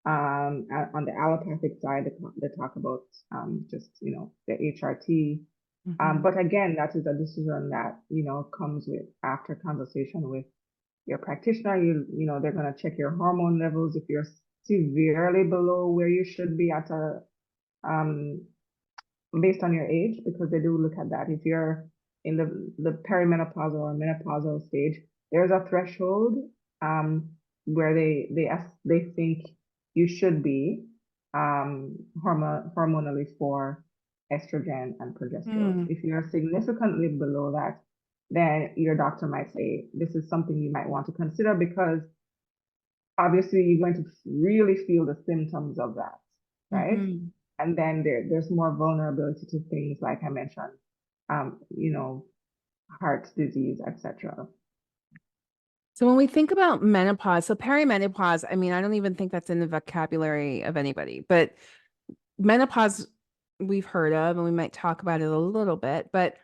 On the allopathic side, they talk about just the HRT. Mhm. But again, that is a decision that comes with after conversation with your practitioner. They're going to check your hormone levels. If you're severely below where you should be at a um, based on your age, because they do look at that. If you're in the perimenopausal or menopausal stage, there's a threshold where they think you should be hormonally for estrogen and progesterone. Mm. If you're significantly below that, then your doctor might say this is something you might want to consider, because obviously you're going to really feel the symptoms of that, right? Mhm. And then there's more vulnerability to things like I mentioned, um, you know, heart disease, etc. So when we think about menopause, so perimenopause, I mean, I don't even think that's in the vocabulary of anybody, but menopause we've heard of, and we might talk about it a little bit, but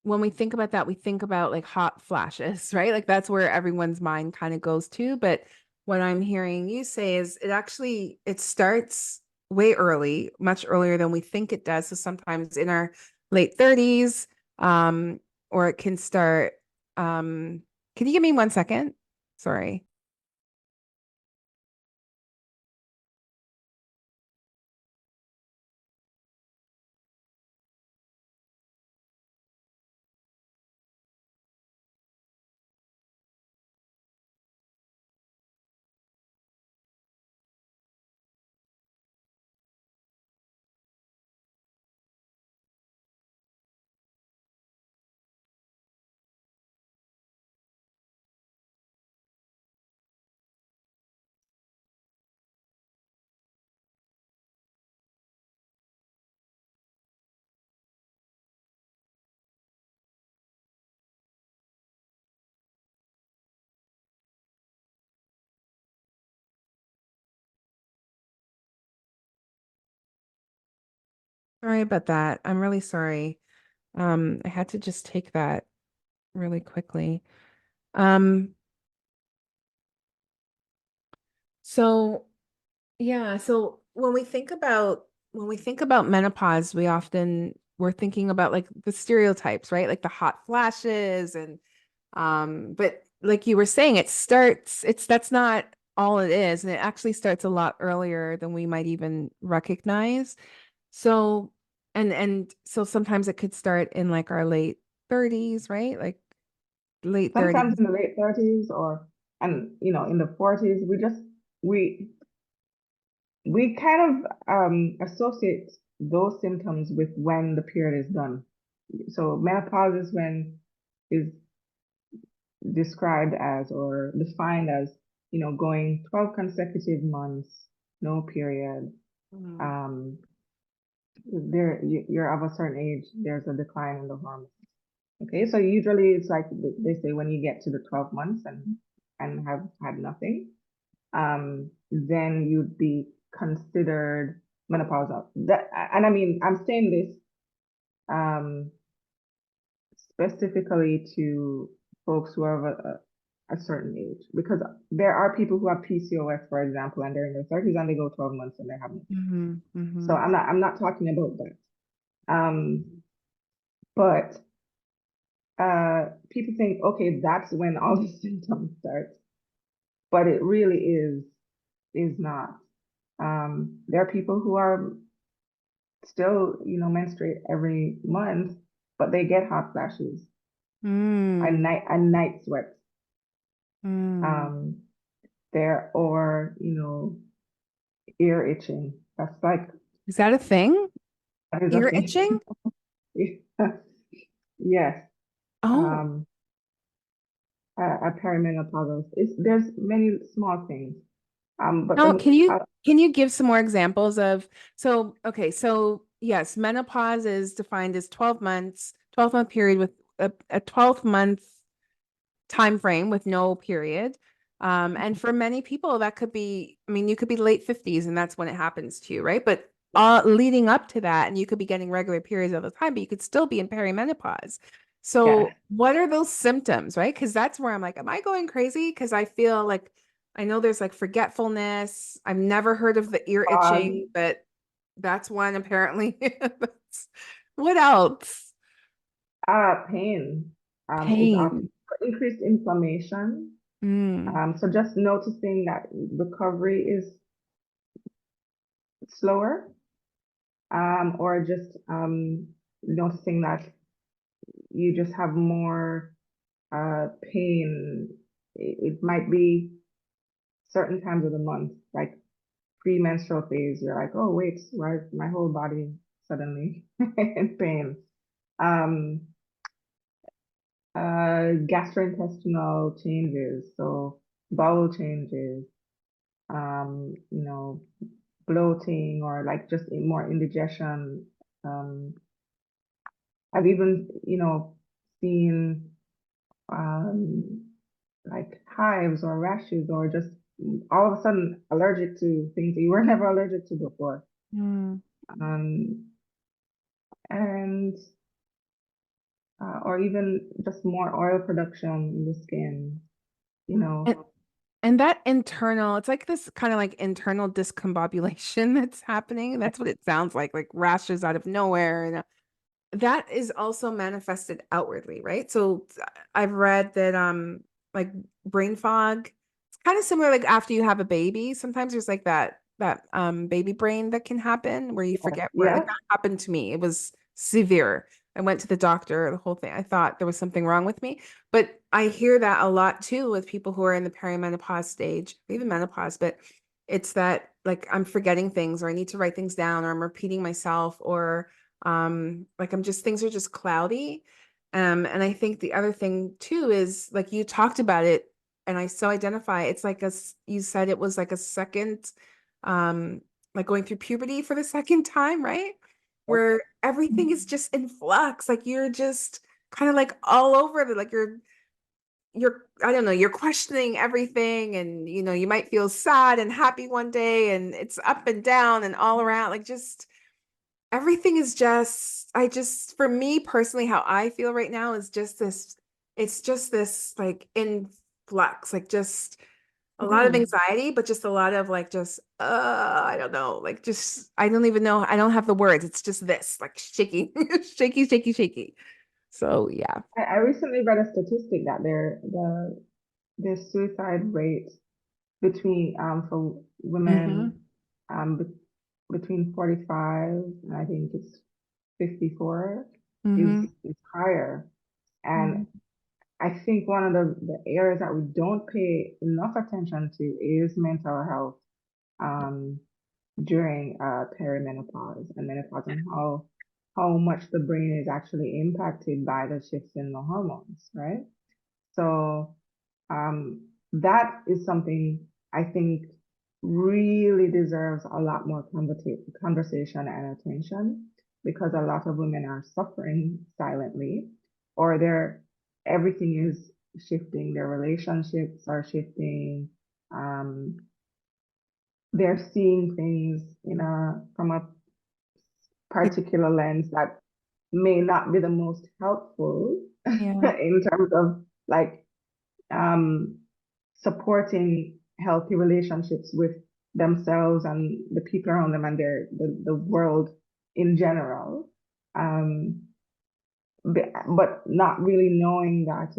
when we think about that, we think about like hot flashes, right? Like that's where everyone's mind kind of goes to. But what I'm hearing you say is it starts way early, much earlier than we think it does. So sometimes in our late 30s, um, or it can start. Can you give me 1 second? Sorry. Sorry about that. I'm really sorry. I had to just take that really quickly. Um, so yeah, so when we think about menopause, we're thinking about like the stereotypes, right? Like the hot flashes and but like you were saying, that's not all it is, and it actually starts a lot earlier than we might even recognize. So so sometimes it could start in like our late 30s, right? Like late Sometimes 30s. in the late 30s or and in the 40s, we we kind of associate those symptoms with when the period is done. So menopause is when is described as or defined as, going 12 consecutive months, no period. Mhm. Um, you're of a certain age, there's a decline in the hormones. Okay, so usually it's like they say when you get to the 12 months and have had nothing, then you'd be considered menopausal. And I mean, I'm saying this um, specifically to folks who are of a certain age, because there are people who have PCOS, for example, and they're in their 30s and they go 12 months and they have nothing. Hmm. So Hmm. I'm not talking about that. But people think, okay, that's when all the symptoms start, but it really is not. There are people who are still, menstruate every month, but they get hot flashes Mm. and night sweats. Mm. Um, there or ear itching. That's like Is that a thing? that is a Ear thing. itching? Yes. Oh, Um, a perimenopausal. There's many small things. But no, the can you give some more examples of okay, so yes, menopause is defined as 12 months, 12-month period with a 12th month time frame with no period. And for many people, that could be, I mean, you could be late 50s and that's when it happens to you, right? But leading up to that, and you could be getting regular periods all the time, but you could still be in perimenopause. yeah, So, what are those symptoms, right? Because that's where I'm like, am I going crazy? Because I feel like I know there's like forgetfulness. I've never heard of the ear fog, itching, but that's one apparently. What else? pain, is Pain. often increased inflammation. Mm. So just noticing that recovery is slower, or just noticing that you just have more pain. It might be certain times of the month, like premenstrual phase. You're like, oh wait, why is my whole body suddenly in pain? Um, gastrointestinal changes, so bowel changes, um, you know, bloating or like just more indigestion. Um, I've even, seen like hives or rashes or just all of a sudden allergic to things that you were never allergic to before. Mm. Um, and or even just more oil production in the skin, you know. And And that internal, it's like this kind of like internal discombobulation that's happening. That's what it sounds like rashes out of nowhere. And that is also manifested outwardly, right? So I've read that like brain fog, it's kind of similar like after you have a baby. Sometimes there's like that baby brain that can happen where you Yes, forget where like yes, that happened to me. It was severe. I went to the doctor, the whole thing. I thought there was something wrong with me. But I hear that a lot too with people who are in the perimenopause stage, even menopause, but it's that like I'm forgetting things or I need to write things down or I'm repeating myself or like I'm just things are just cloudy. And I think the other thing too is like you talked about it and I so identify it's like you said it was like a second um like going through puberty for the second time, right? Where everything is just in flux. Like you're just kind of like all over the like you're I don't know, you're questioning everything and you might feel sad and happy one day and it's up and down and all around like just everything is just, for me personally, how I feel right now is just this, it's just this like influx, like just a lot of Mhm. anxiety, but just a lot of like, just, I don't know, like just, I don't even know. I don't have the words. It's just this like shaking, shaky, shaky, shaky. So yeah. I recently read a statistic that the suicide rate between for Hmm. women be between 45 and I think it's 54 is Hmm. is higher. And Hmm. I think one of the areas that we don't pay enough attention to is mental health um, during perimenopause and menopause, and how much the brain is actually impacted by the shifts in the hormones, right? So that is something I think really deserves a lot more conversation and attention, because a lot of women are suffering silently, or everything is shifting. Their relationships are shifting. Um, they're seeing things from a particular lens that may not be the most helpful Yeah. in terms of like um, supporting healthy relationships with themselves and the people around them and the world in general. Um, but not really knowing that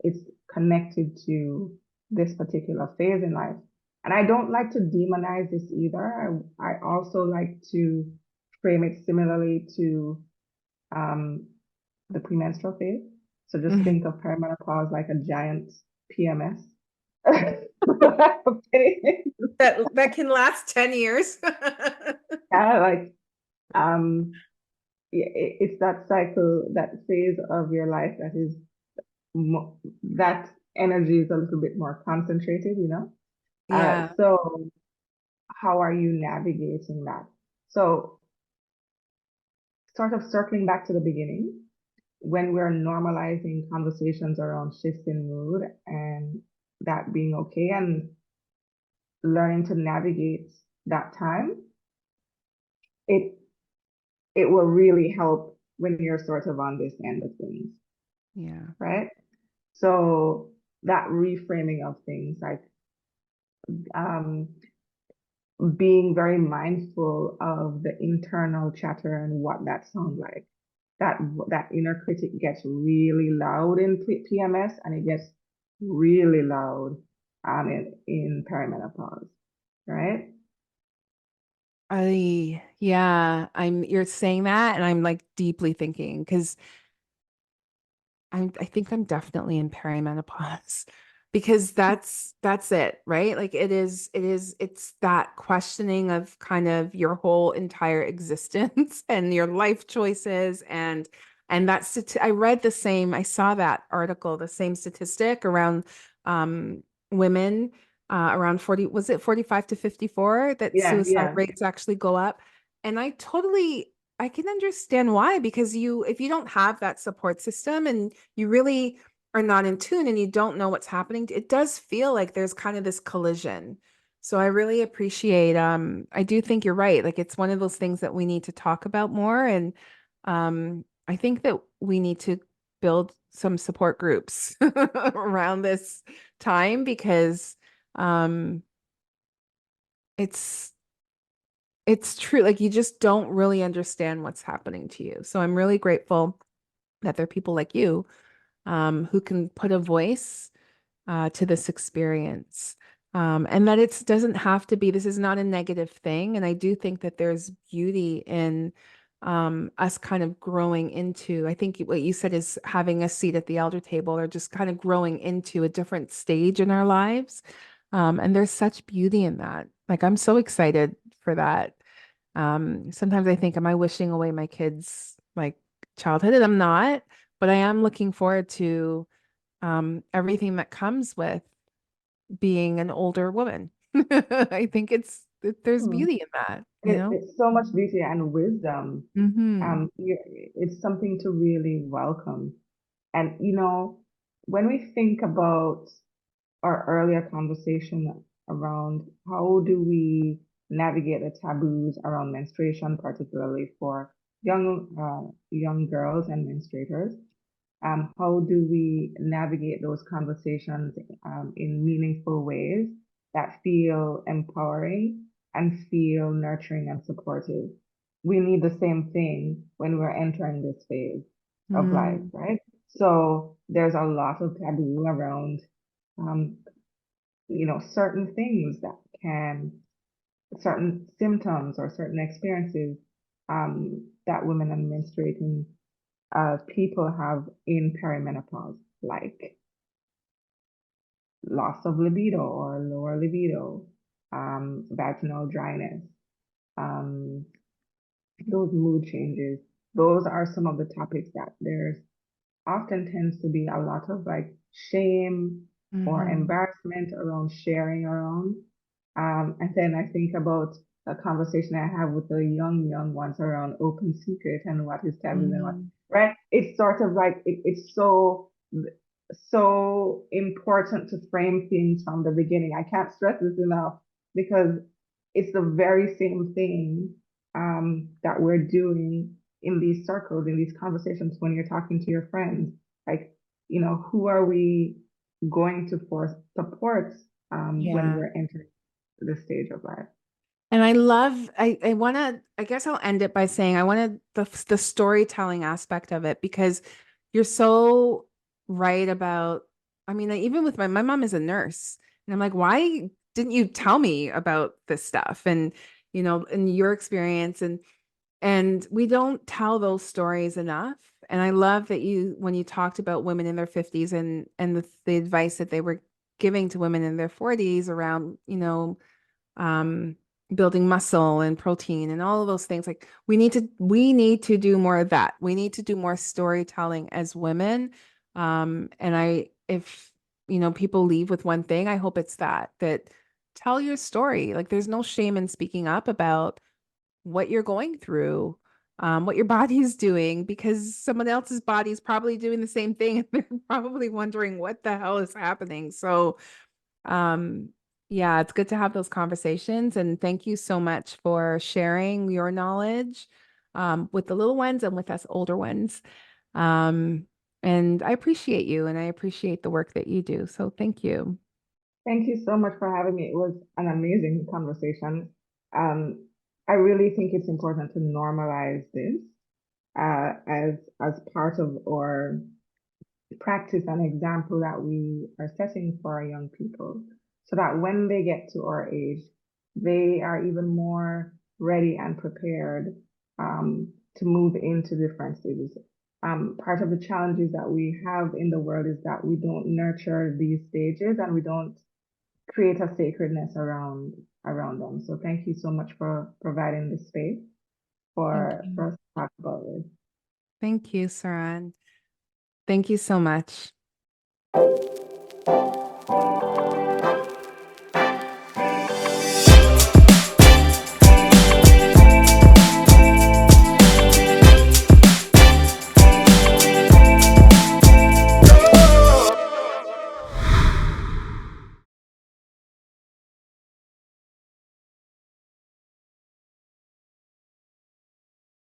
it's connected to this particular phase in life. And I don't like to demonize this either. I also like to frame it similarly to um, the premenstrual phase. So just Mhm. think of perimenopause like a giant PMS. That can last 10 years. Yeah, like it's that cycle, that phase of your life that is that energy is a little bit more concentrated, you know? Yeah. So how are you navigating that? So sort of circling back to the beginning, when we're normalizing conversations around shifts in mood and that being okay and learning to navigate that time, it it will really help when you're sort of on this end of things, Yeah. right? So that reframing of things, like um, being very mindful of the internal chatter and what that sounds like. That inner critic gets really loud in PMS, and it gets really loud in perimenopause, right? Yeah, you're saying that and I'm like deeply thinking because I think I'm definitely in perimenopause because that's it, right? Like it's that questioning of kind of your whole entire existence and your life choices and I read the same, I saw that article, the same statistic around women around 40, was it 45 to 54 that Yeah, suicide yeah. rates actually go up. And I can understand why, because if you don't have that support system and you really are not in tune and you don't know what's happening, it does feel like there's kind of this collision. So I really appreciate, I do think you're right. Like it's one of those things that we need to talk about more. And I think that we need to build some support groups around this time because um it's it's true. Like you just don't really understand what's happening to you. So I'm really grateful that there are people like you who can put a voice to this experience. And that it doesn't have to be, this is not a negative thing. And I do think that there's beauty in us kind of growing into, I think what you said is having a seat at the elder table or just kind of growing into a different stage in our lives. And there's such beauty in that. Like, I'm so excited for that. Sometimes I think, am I wishing away my kids' like childhood? And I'm not, but I am looking forward to everything that comes with being an older woman. I think there's Hmm. beauty in that, you know? It's so much beauty and wisdom. Hmm. It's something to really welcome. And when we think about our earlier conversation around how do we navigate the taboos around menstruation, particularly for young girls and menstruators? How do we navigate those conversations in meaningful ways that feel empowering and feel nurturing and supportive? We need the same thing when we're entering this phase of life, Mm, right? So there's a lot of taboo around, um, certain things that can, certain symptoms or certain experiences that women and menstruating people have in perimenopause, like loss of libido or lower libido, vaginal dryness, um, those mood changes. Those are some of the topics that there's often tends to be a lot of like shame or mhm. embarrassment around sharing around. And then I think about a conversation I have with the young ones around open secret and what is taboo and what, Mhm. right? It's sort of like it's so important to frame things from the beginning. I can't stress this enough because it's the very same thing that we're doing in these circles, in these conversations when you're talking to your friends. Like, who are we going to force support when Yeah. we're entering this stage of life? And I want to, I guess I'll end it by saying I wanted the storytelling aspect of it because you're so right about, I mean, even with my mom is a nurse and I'm like, why didn't you tell me about this stuff? And, in your experience and we don't tell those stories enough. And I love that when you talked about women in their 50s and the advice that they were giving to women in their 40s around, um, building muscle and protein and all of those things. Like we need to do more of that. We need to do more storytelling as women. And if people leave with one thing, I hope it's that tell your story. Like there's no shame in speaking up about what you're going through, what your body's doing, because someone else's body is probably doing the same thing and they're probably wondering what the hell is happening. So um, yeah, it's good to have those conversations. And thank you so much for sharing your knowledge with the little ones and with us older ones. Um, and I appreciate you and I appreciate the work that you do. So thank you. Thank you so much for having me. It was an amazing conversation. Um, I really think it's important to normalize this as part of our practice and example that we are setting for our young people so that when they get to our age, they are even more ready and prepared to move into different stages. Part of the challenges that we have in the world is that we don't nurture these stages and we don't create a sacredness around them. So thank you so much for providing the space Thank for you. us to talk about this. Thank you, Saran. Thank you so much.